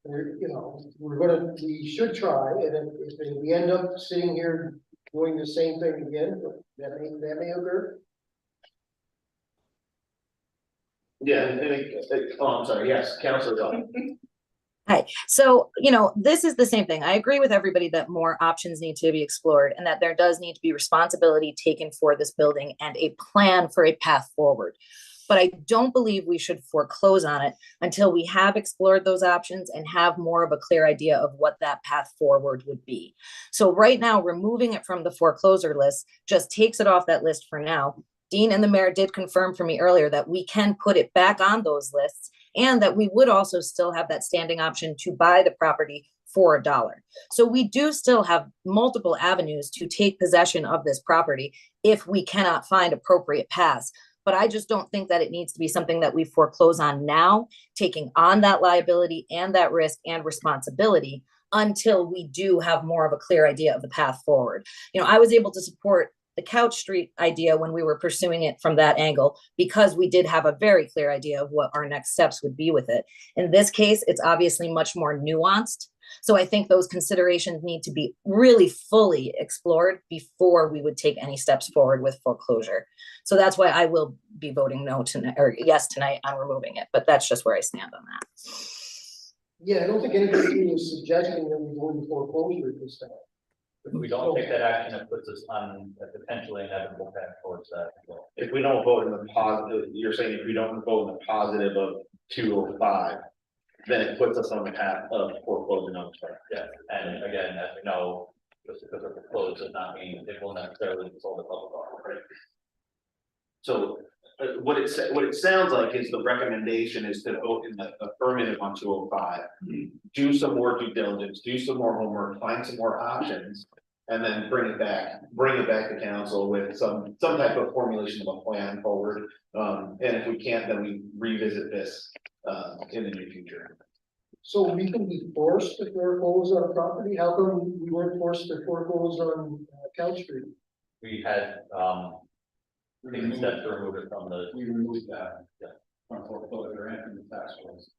We should try, and if we end up sitting here doing the same thing again, that may occur. Yeah, I'm sorry, yes, Counselor Bach. Hi, so, this is the same thing. I agree with everybody that more options need to be explored and that there does need to be responsibility taken for this building and a plan for a path forward. But I don't believe we should foreclose on it until we have explored those options and have more of a clear idea of what that path forward would be. So right now, removing it from the foreclosure list just takes it off that list for now. Dean and the mayor did confirm for me earlier that we can put it back on those lists and that we would also still have that standing option to buy the property for $1. So we do still have multiple avenues to take possession of this property if we cannot find appropriate paths. But I just don't think that it needs to be something that we foreclose on now, taking on that liability and that risk and responsibility until we do have more of a clear idea of the path forward. I was able to support the Couch Street idea when we were pursuing it from that angle, because we did have a very clear idea of what our next steps would be with it. In this case, it's obviously much more nuanced. So I think those considerations need to be really fully explored before we would take any steps forward with foreclosure. So that's why I will be voting no tonight, or yes tonight, on removing it, but that's just where I stand on that. Yeah, I don't think anybody was suggesting that we go into foreclosure at this time. If we don't take that action, it puts us on a potentially inevitable path towards that. If we don't vote in the positive, you're saying if we don't vote in the positive of 205, then it puts us on the path of foreclosure on the Yeah, and again, as we know, just because of foreclosure does not mean it will necessarily be sold at public auction, right? So what it sounds like is the recommendation is to vote in the affirmative on 205. Do some more due diligence, do some more homework, find some more options, and then bring it back to council with some type of formulation of a plan forward. And if we can't, then we revisit this in the near future. So we can be forced to foreclose on a property? How come we weren't forced to foreclose on Couch Street? We had, taken steps to remove it from the. We removed that, from foreclosure and from the tax rolls.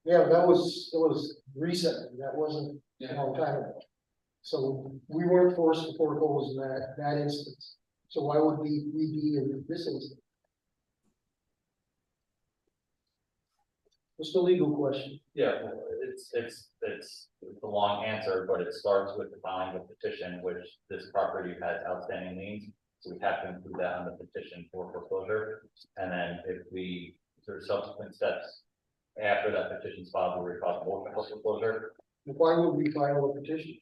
Yeah, that was recent. That wasn't a long time ago. So we weren't forced to foreclose in that instance. So why would we be in this instance? What's the legal question? Yeah, it's a long answer, but it starts with the filing of petition, which this property has outstanding liens. So we have to include that on the petition for foreclosure. And then if we, through subsequent steps, after that petition's filed, we refile the motion for foreclosure. Why would we file a petition?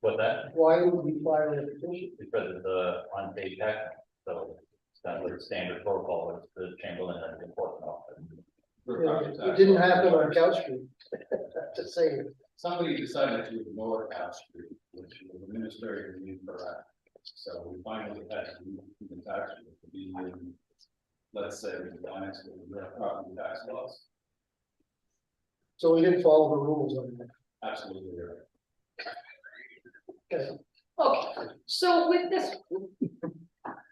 What that, Why would we file a petition? because it's a unpaid tax, so it's kind of like standard protocol, it's the Chamberlain and the enforcement office. It didn't happen on Couch Street. Just saying. Somebody decided to ignore Couch Street, which was administratively incorrect. So we finally had to move the tax rate to be in, let's say, compliance with the real property tax laws. So we didn't follow the rules on that. Absolutely right. Okay. Okay, so with this.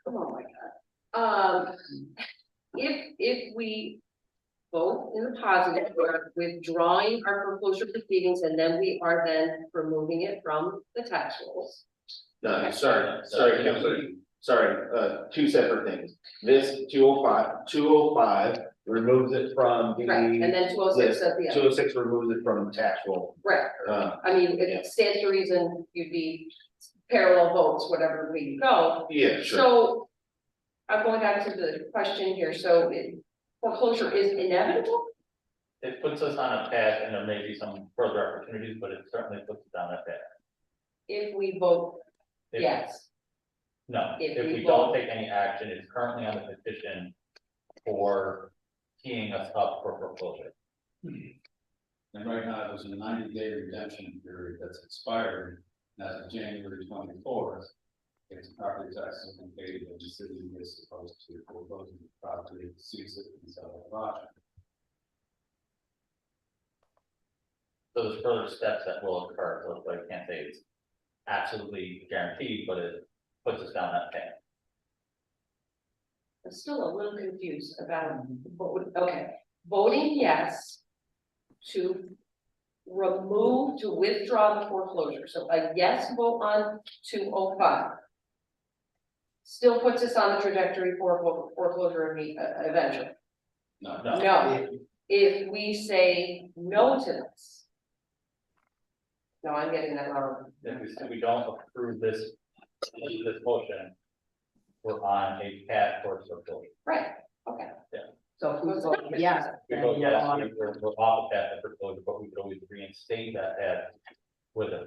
Oh my God. If we vote in the positive, we're withdrawing our foreclosure proceedings, and then we are then removing it from the tax rolls. No, sorry, Counselor, sorry, two separate things. This 205 removes it from the. Right, and then 206 at the end. 206 removes it from the tax roll. Right, I mean, it stands to reason you'd be parallel votes, whatever way you go. Yeah, sure. So I'm going back to the question here, so foreclosure is inevitable? It puts us on a path, and there may be some further opportunities, but it certainly puts us on that path. If we vote If- yes, No, If if we we don't vote- take any action, it's currently on the petition for teeing us up for foreclosure. And right now, there's a 90-day redemption period that's expired, and as of January 24th. If the property tax is paid, then the city is supposed to foreclose the property, seize it, and sell it at auction. So there's further steps that will occur, so I can't say it's absolutely guaranteed, but it puts us down that path. I'm still a little confused about, okay, voting yes to remove, to withdraw the foreclosure, so a yes vote on 205 still puts us on the trajectory for foreclosure eventually. No. No, if we say no to this. No, I'm getting that wrong. If we don't approve this motion, we're on a path towards foreclosure. Right, okay. So if we vote yes, We then vote we're yes, on. we're off the path of foreclosure, but we could always reinstate that path with a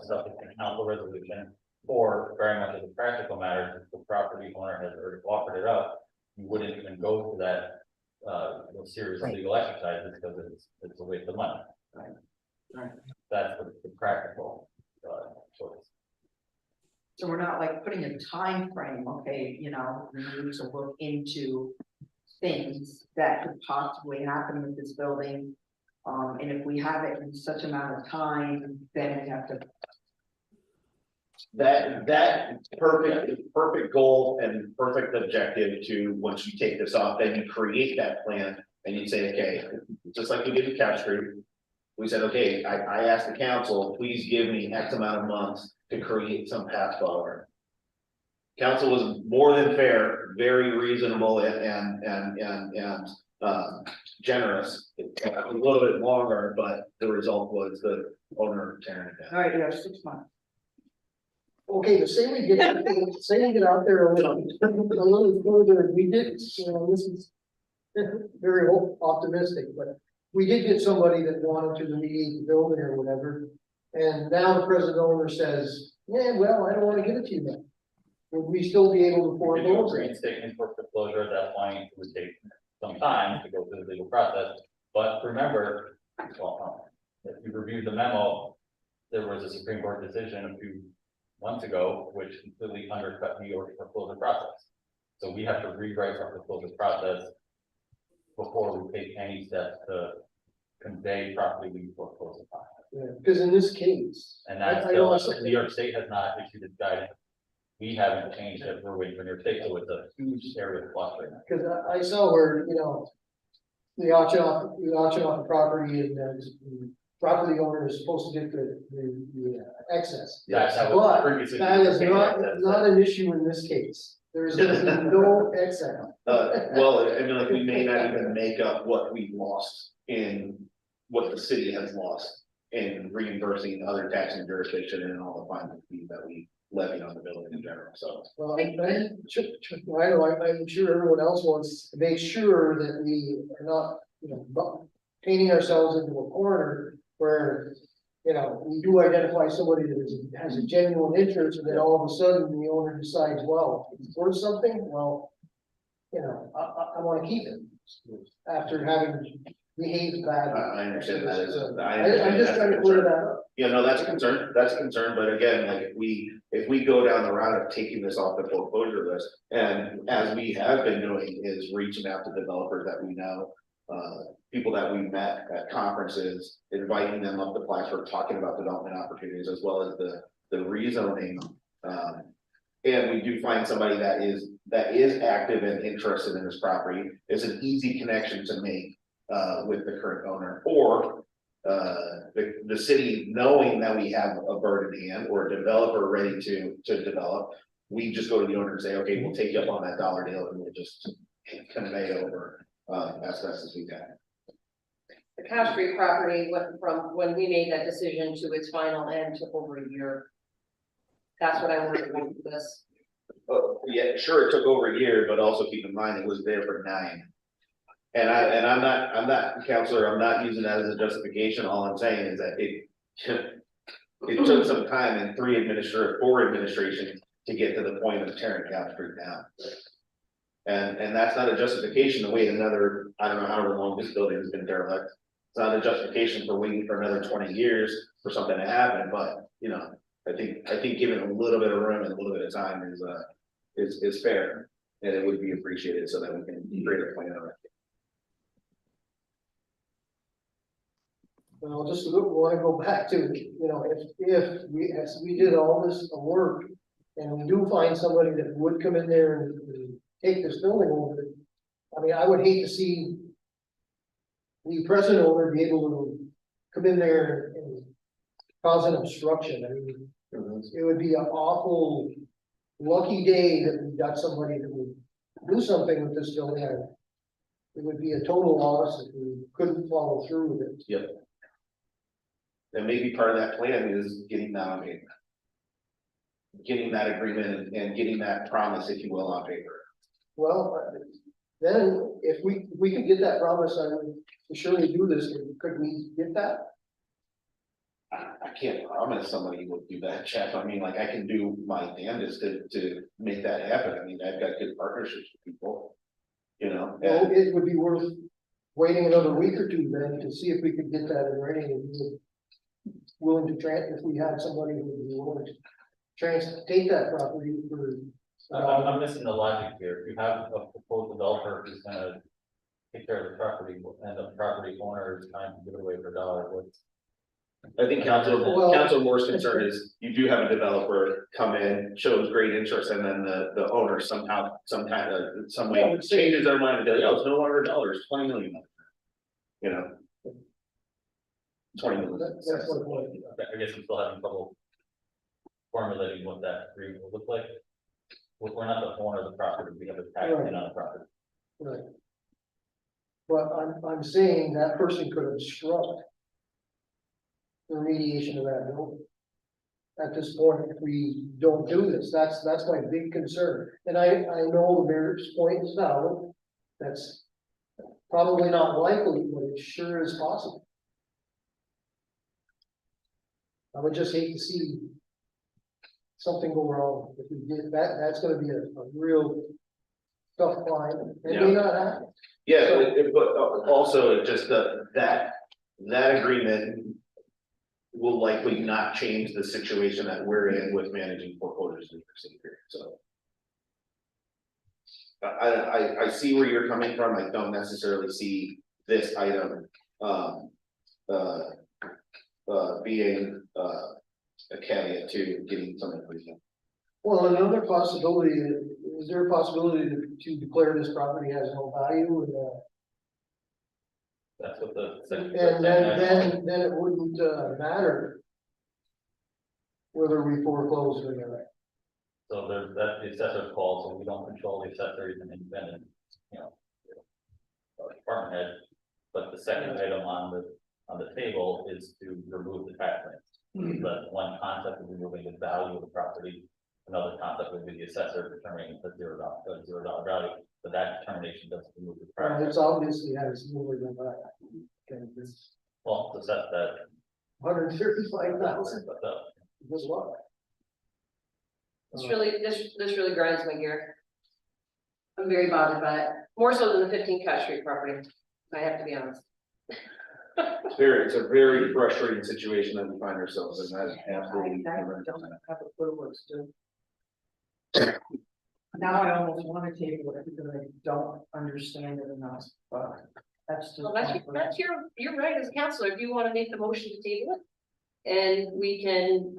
subsequent council resolution. Or very much as a practical matter, if the property owner has already offered it up, you wouldn't even go to that series of legal exercises because it's a waste of money. Right. That's the practical choice. So we're not like putting a time frame. Okay, you know, we need to look into things that could possibly happen with this building. And if we have it in such amount of time, then we have to. That perfect goal and perfect objective to, once you take this off, then you create that plan and you say, okay, just like we did with Couch Street. We said, okay, I asked the council, please give me X amount of months to create some path forward. Council was more than fair, very reasonable and generous. It took a little bit longer, but the result was the owner tearing it down. All right, we have 6 months. Okay, but say we get out there a little further, we did, you know, this is very optimistic, but we did get somebody that wanted to remediate the building or whatever. And now the present owner says, yeah, well, I don't want to give it to you then. Would we still be able to We do a foreclose it? reinstatement for foreclosure at that point, it would take some time to go through the legal process. But remember, well, if you reviewed the memo, there was a Supreme Court decision a few months ago, which completely undercut New York's foreclosure process. So we have to rewrite our foreclosure process before we take any steps to convey property we foreclose upon. Yeah, because in this case. And that's I still, also- New York State has not issued its guidance. We haven't changed it, we're waiting for New York State, so it's a huge area of flux right now. Because I saw where, you know, the auction off the property and the property owner is supposed to get the excess. That's how it But previously. that is not That's- an issue in this case. There is gonna be no excess. Well, I mean, like, we may not even make up what we lost in what the city has lost in reimbursing other taxing jurisdiction and all the fines and fees that we levy on the building in general, so. Well, I'm sure everyone else wants to make sure that we are not, you know, painting ourselves into a corner where, you know, we do identify somebody that has a genuine interest, and then all of a sudden the owner decides, well, it's worth something, well, you know, I wanna keep it after having behaved badly. I understand that is, I'm just trying to clear that up. Yeah, no, that's a concern, but again, like, if we go down the route of taking this off the foreclosure list, and as we have been doing, is reaching out to developers that we know. People that we met at conferences, inviting them up to Plattsburgh, talking about development opportunities as well as the rezoning. And we do find somebody that is active and interested in this property. It's an easy connection to make with the current owner, or the city knowing that we have a bird in hand or a developer ready to develop. We just go to the owner and say, okay, we'll take you up on that dollar deal, and we'll just convey over as best as we can. The Cow Street property went from when we made that decision to its final end took over a year. That's what I wanted to do with this. Yeah, sure, it took over a year, but also keep in mind, it was there for 9. And I'm not, counselor, I'm not using that as a justification. All I'm saying is that it took some time and 4 administrations to get to the point of tearing Cow Street down. And that's not a justification to wait another, I don't know how long this building has been derelict. It's not a justification for waiting for another 20 years for something to happen, but, you know, I think giving a little bit of room and a little bit of time is fair. And it would be appreciated so that we can create a plan on it. Well, just want to go back to, you know, if we did all this work and we do find somebody that would come in there and take this building over. I mean, I would hate to see the present owner be able to come in there and cause an obstruction. I mean, it would be an awful lucky day that we got somebody that would do something with this building. It would be a total loss if we couldn't follow through with it. Yep. And maybe part of that plan is getting that on paper. Getting that agreement and getting that promise, if you will, on paper. Well, then if we could get that promise, I would surely do this. Could we get that? I can't promise somebody will do that, Jeff. I mean, like, I can do my damnedest to make that happen. I mean, I've got good partnerships with people, you know. Well, it would be worth waiting another week or two then to see if we could get that in writing and be willing to if we had somebody who would be willing to take that property for. I'm missing the logic here. If you have a proposed developer who's gonna take care of the property and the property owner is trying to give it away for $1, what's? I think Council Moore's concern is you do have a developer come in, shows great interest, and then the owner somehow, some way changes their mind and goes, oh, it's no longer $1, it's 20 million. You know. 20 million. That's what I guess I'm still having trouble formulating what that agreement would look like. We're not the owner of the property, we have a tax lien on the property. Right. But I'm saying that person could obstruct the remediation of that building. At this point, if we don't do this, that's my big concern. And I know the mayor's point is valid. That's probably not likely, but it sure is possible. I would just hate to see something go wrong. If we did that, that's gonna be a real tough climb. It may not happen. Yeah, but also just that agreement will likely not change the situation that we're in with managing foreclosures in New York City period, so. I see where you're coming from. I don't necessarily see this item, being, a caveat to getting some information. Well, another possibility, is there a possibility to declare this property has no value and, That's what the. and then it wouldn't, matter whether we foreclose or not. So there's that the assessor's call, so we don't control the assessor, he's an independent, you know, department head. But the second item on the table is to remove the tax lien. But one concept is removing the value of the property. Another concept would be the assessor determining the $0 value, but that determination doesn't remove the property. It's obviously has more than that. Well, to set that. 135,000. But, Was what? This really grinds my gear. I'm very bothered by it, more so than the 15 Cat Street property, I have to be honest. It's a very frustrating situation that we find ourselves in, that absolutely. I don't have a clue what to do. Now I almost want to table it because I don't understand it enough, but that's just. Well, that's you're right as a counselor, if you wanna make the motion to table it. And we can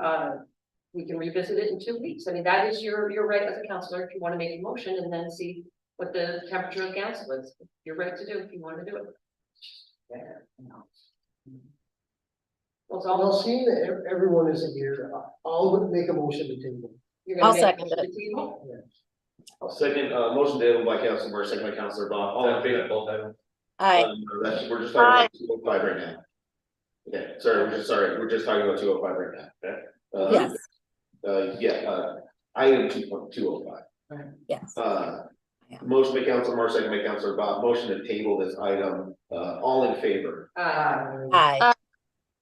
revisit it in 2 weeks, I mean, that is your right as a counselor, if you wanna make a motion and then see what the temperature of council is. You're right to do if you wanna do it. Well, it's Well, all. seeing that everyone isn't here, I'll make a motion to table. You're gonna I'll make a second motion it. to table? Second, motion tabled by Councilor Moore, second by Councilor Bob, all in favor? Aye. We're just talking about 205 right now. Okay, we're just talking about 205 right now, okay? Yes, Item 205. yes. Motion by Councilor Moore, second by Councilor Bob, motion to table this item, all in favor, Aye.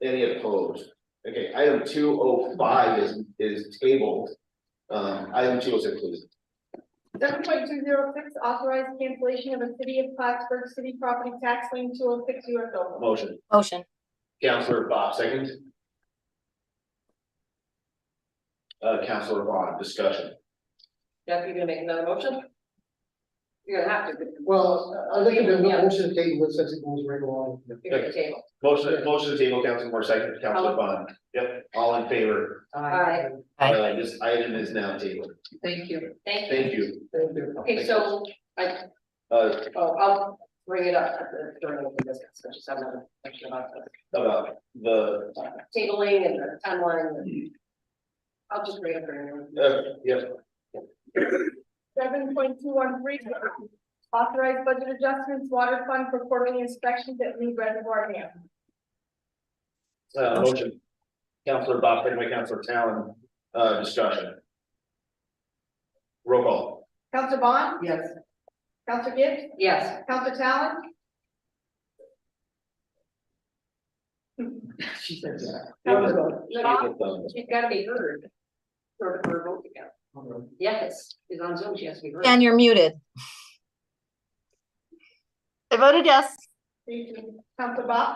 any opposed? Okay, item 205 is tabled. Item 206, please. 7.206, authorized cancellation of a city of Plattsburgh city property tax lien 206 US Open. Motion, Motion. Councilor Bob, second. Councilor Bob, discussion. Jeff, you gonna make another motion? You're gonna have to, but Well, I'd like to make a motion to table it since it goes right along. you're gonna table. Motion to table, Councilor Moore, second, Councilor Bond. Yep, all in favor. Aye. Aye. This item is now tabled. Thank you. Thank you. Thank you. Thank you. Okay, so I'll bring it up at the during the discussion, I just have another question about this. About the, Tabling and the timeline. And I'll just bring it up during. yeah, 7.213, authorized budget adjustments, water fund for quarterly inspections at New Reservoir Dam. motion. Councilor Bob, second by Councilor Talon, discussion. Roll call. Counselor Bond, Yes. Counselor Gibbs, Yes. Counselor Talon, She said that. She's gotta be heard. For her vote to count. Yes, she's on Zoom, she has to be heard. And you're muted. I voted yes. Counselor Bob,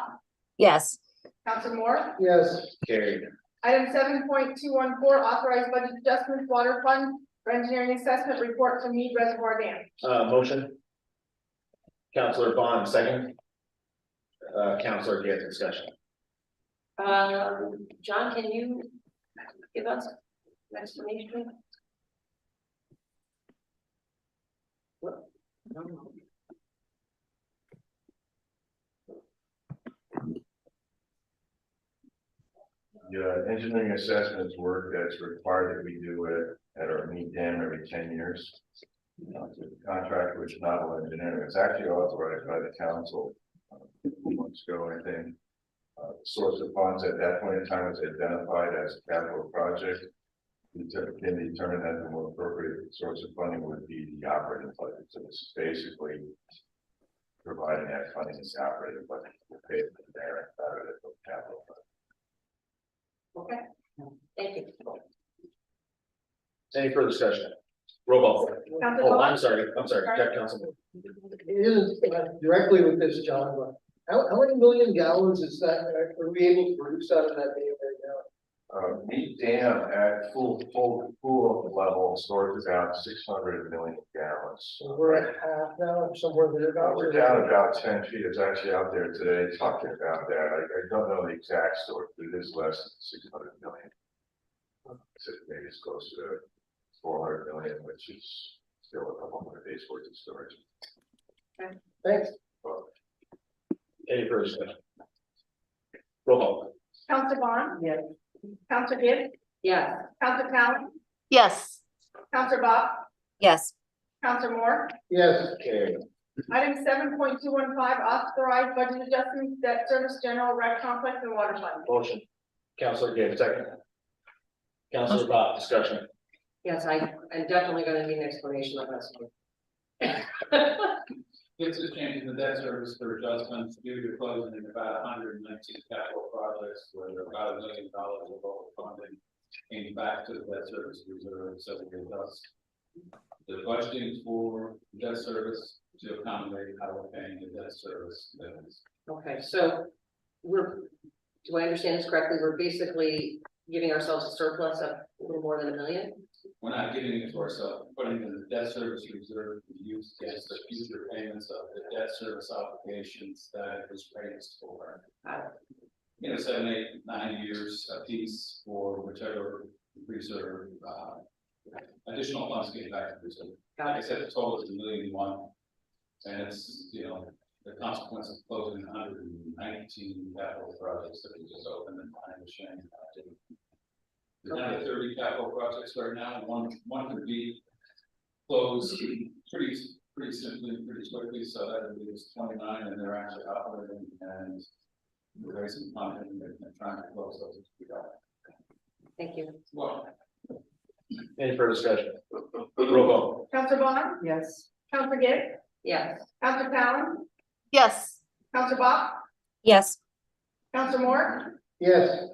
Yes. Counselor Moore. Yes. Carried. Item 7.214, authorized budget adjustments, water fund for engineering assessment report from Mead Reservoir Dam. Motion. Councilor Bond, second. Councilor Gibbs, discussion. John, can you give us an explanation? What? No. The engineering assessments work that's required that we do it at our Mead Dam every 10 years. The contract with Novel Engineering, it's actually authorized by the council. 2 months ago, I think. The source of funds at that point in time was identified as a capital project. We typically determined that the more appropriate source of funding would be the operating budget. So this is basically providing that funding as the operating budget to pay for the direct out of the capital budget. Okay, thank you. Any further discussion? Roll call. Counselor Oh, Bond, I'm sorry, Councilman. It isn't directly with this, John, but how many million gallons is that, are we able to produce out of that dam right now? Mead Dam at full level stores about 600 million gallons. So we're at half now, somewhere there. We're down about 10 feet. It's actually out there today talking about that. I don't know the exact storage, but it is less than 600 million. So maybe it's close to 400 million, which is still a couple hundred days worth of storage. Thanks. Any further discussion? Roll call. Counselor Bond, Yes. Counselor Gibbs, Yes. Counselor Talon, Yes. Counselor Bob, Yes. Counselor Moore. Yes. Carried. Item 7.215, authorized budget adjustments, debt service, general rec complex and water fund. Motion. Councilor Gibbs, second. Councilor Bob, discussion. Yes, I'm definitely gonna need an explanation of this one. This is changing the debt service for adjustments due to closing about 119 capital projects where about $1 million of local funding came back to the debt service reserve, so we adjust the budgeting for debt service to accommodate how we're paying the debt service bills. Okay, so do I understand this correctly? We're basically giving ourselves a surplus of a little more than $1 million? We're not giving it to ourselves, putting it in the debt service reserve to use against the future payments of the debt service obligations that it was raised for. You know, 7, 8, 9 years a piece for whichever reserve, additional funds getting back to the reserve. Like I said, the total is $1.1 million. And it's, you know, the consequence of closing 119 capital projects that we just opened in time of shame. There's another 30 capital projects right now. One could be closed pretty simply, pretty quickly. So that would be 29, and they're actually operating and we're raising funding and trying to close those as we go. Thank you. Well, Any further discussion? Roll call. Counselor Vaughn, Yes. Counselor Gibbs, Yes. Counselor Talon, Yes. Counselor Bach, Yes. Counselor Moore, Yes.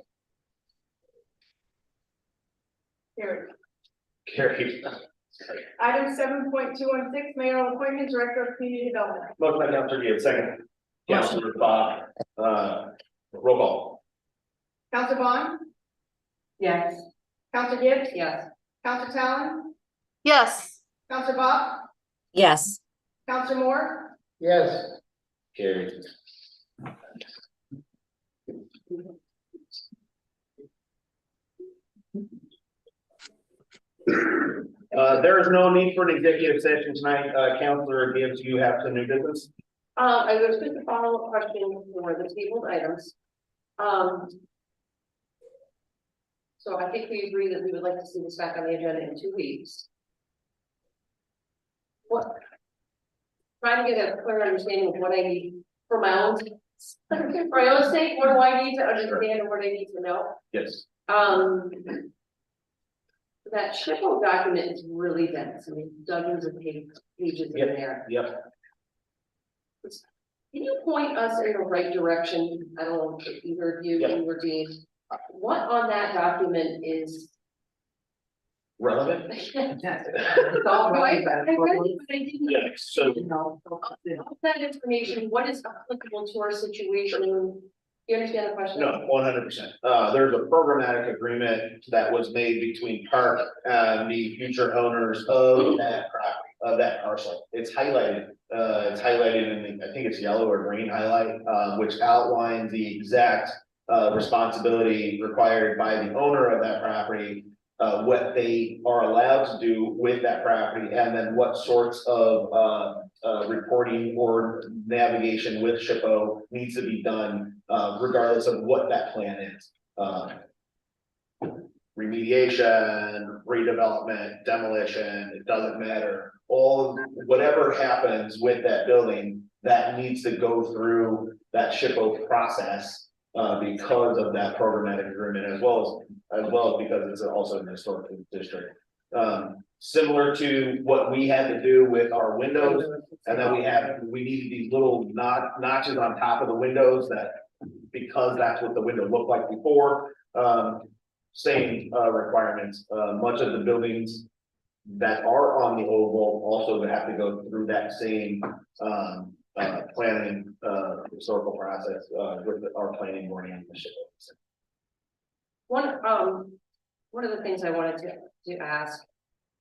carried. Carried. Item 7.216, mayoral appointment, Director of Community Development. Motion by Counselor Gibbs, second. Counselor Bach, roll call. Counselor Vaughn, Yes. Counselor Gibbs, Yes. Counselor Talon, Yes. Counselor Bach, Yes. Counselor Moore, Yes. Carried. There is no need for an executive session tonight. Counselor Gibbs, you have some new business? I was just a follow-up question for the tabled items. So I think we agree that we would like to see this back on the agenda in 2 weeks. Trying to get a clear understanding of what I need for my own sake, what do I need to understand and what I need to know? Yes. That SHPO document is really dense. I mean, dozens of pages in there. Yep. Can you point us in the right direction? I don't know if either of you, Yep. you or Dean, what on that document is? Relevant? All right, I read it, but I didn't. Yeah, so Of that information, what is applicable to our situation? You understand the question? no, 100%. There's a programmatic agreement that was made between Park and the future owners of that property, of that parcel. It's highlighted. It's highlighted in the, I think it's yellow or green highlight, which outlines the exact responsibility required by the owner of that property, what they are allowed to do with that property, and then what sorts of reporting or navigation with SHPO needs to be done, regardless of what that plan is. Remediation, redevelopment, demolition, it doesn't matter. Whatever happens with that building, that needs to go through that SHPO process, because of that programmatic agreement, as well as because it's also an historic district. Similar to what we had to do with our windows, and then we needed these little notches on top of the windows that, because that's what the window looked like before. Same requirements. Much of the buildings that are on the oval also have to go through that same planning historical process with our planning board and the SHPO. One of the things I wanted to ask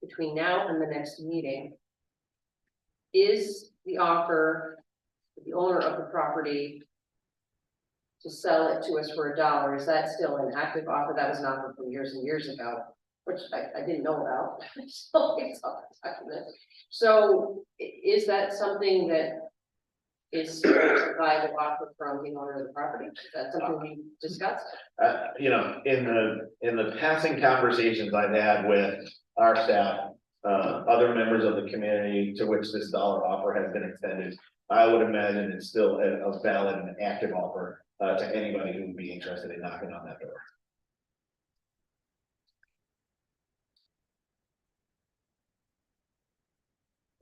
between now and the next meeting is the offer, the owner of the property to sell it to us for $1. Is that still an active offer? That was an offer from years and years ago, which I didn't know about. So it's on the document. So is that something that is still a viable offer from the owner of the property? Is that something we discussed? You know, in the passing conversations I've had with our staff, other members of the community to which this dollar offer has been extended, I would imagine it's still a valid and active offer to anybody who would be interested in knocking on that door.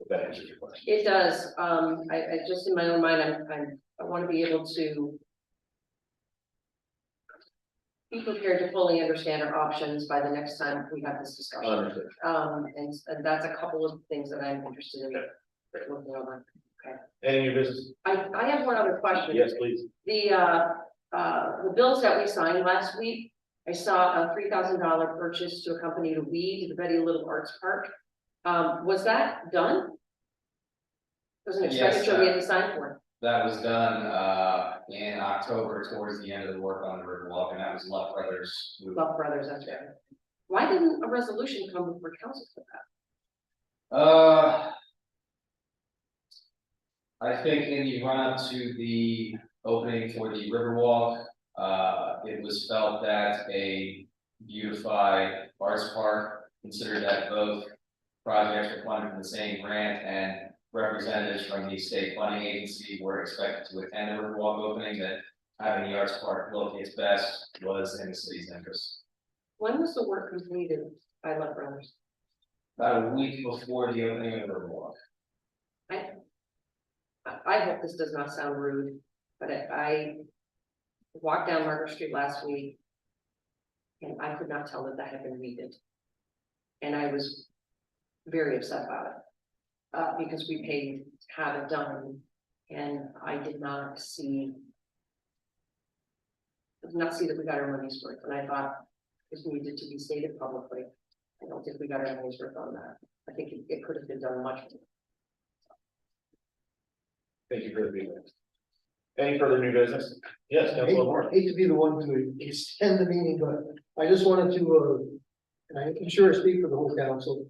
If that answers your question. It does, I just in my own mind, I wanna be able to be prepared to fully understand our options by the next time we have this discussion. Understood. And that's a couple of things that I'm interested in looking over. Any new business? I have one other question. Yes, please. The bills that we signed last week, I saw a $3,000 purchase to accompany the weed to the Betty Little Arts Park. Was that done? Was an Yes, expenditure we had to sign for? That was done, in October towards the end of the work on the Riverwalk, and that was Love Brothers. Love Brothers, that's right. Why didn't a resolution come before council for that? I think in the run up to the opening for the Riverwalk, it was felt that a beautified arts park, considered that both projects were funded from the same grant and representatives from the state funding agency were expected to attend the Riverwalk opening, that having the arts park look its best was in the city's interest. When was the work completed by Love Brothers? About a week before the opening of the Riverwalk. I hope this does not sound rude, but I walked down Margaret Street last week. And I could not tell that that had been weeded. And I was very upset about it. Because we paid to have it done, and I did not see. Did not see that we got our money's worth, and I thought this needed to be stated publicly. I don't think we got our money's worth on that. I think it could have been done much more. Thank you for the feedback. Any further new business? Yes, Councilor Moore. Hate to be the one to extend the meeting, but I just wanted to, and I'm sure I speak for the whole council.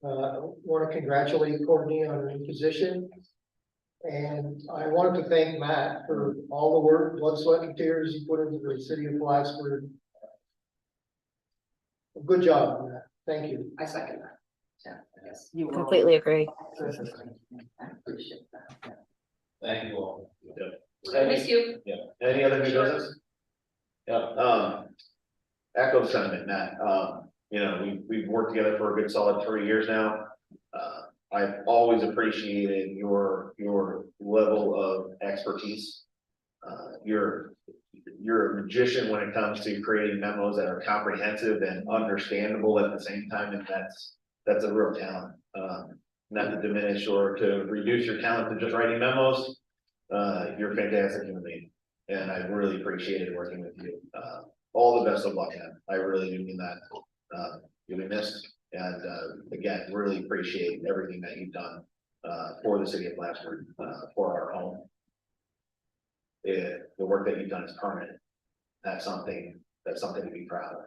Want to congratulate Courtney on her new position. And I wanted to thank Matt for all the work, blood, sweat, and tears he put into the city of Plattsburgh. Good job, Matt. Thank you. I second that. Yeah, I guess. Completely agree. I appreciate that. Thank you all. I miss you. Yeah, any other new business? Yeah, echo sentiment, Matt, you know, we've worked together for a good solid 3 years now. I've always appreciated your level of expertise. You're a magician when it comes to creating memos that are comprehensive and understandable at the same time, and that's a real talent. Not to diminish or to reduce your talent to just writing memos. You're a fantastic human being, and I really appreciated working with you. All the best of luck, man. I really do mean that. You'll be missed, and again, really appreciate everything that you've done for the city of Plattsburgh, for our home. The work that you've done is permanent. That's something to be proud of.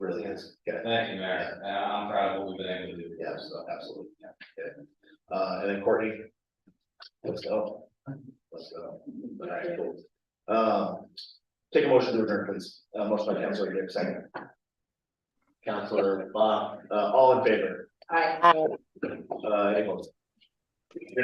Really is. Yeah. Thank you, Mayor. I'm proud of what we've been able to do. Yeah, so absolutely. Yeah. And then Courtney, let's go. Let's go. All right, cool. Take a motion to adjourn, please. Motion by Councilor Gibb, second. Councilor Bob, all in favor? I. Any opposed?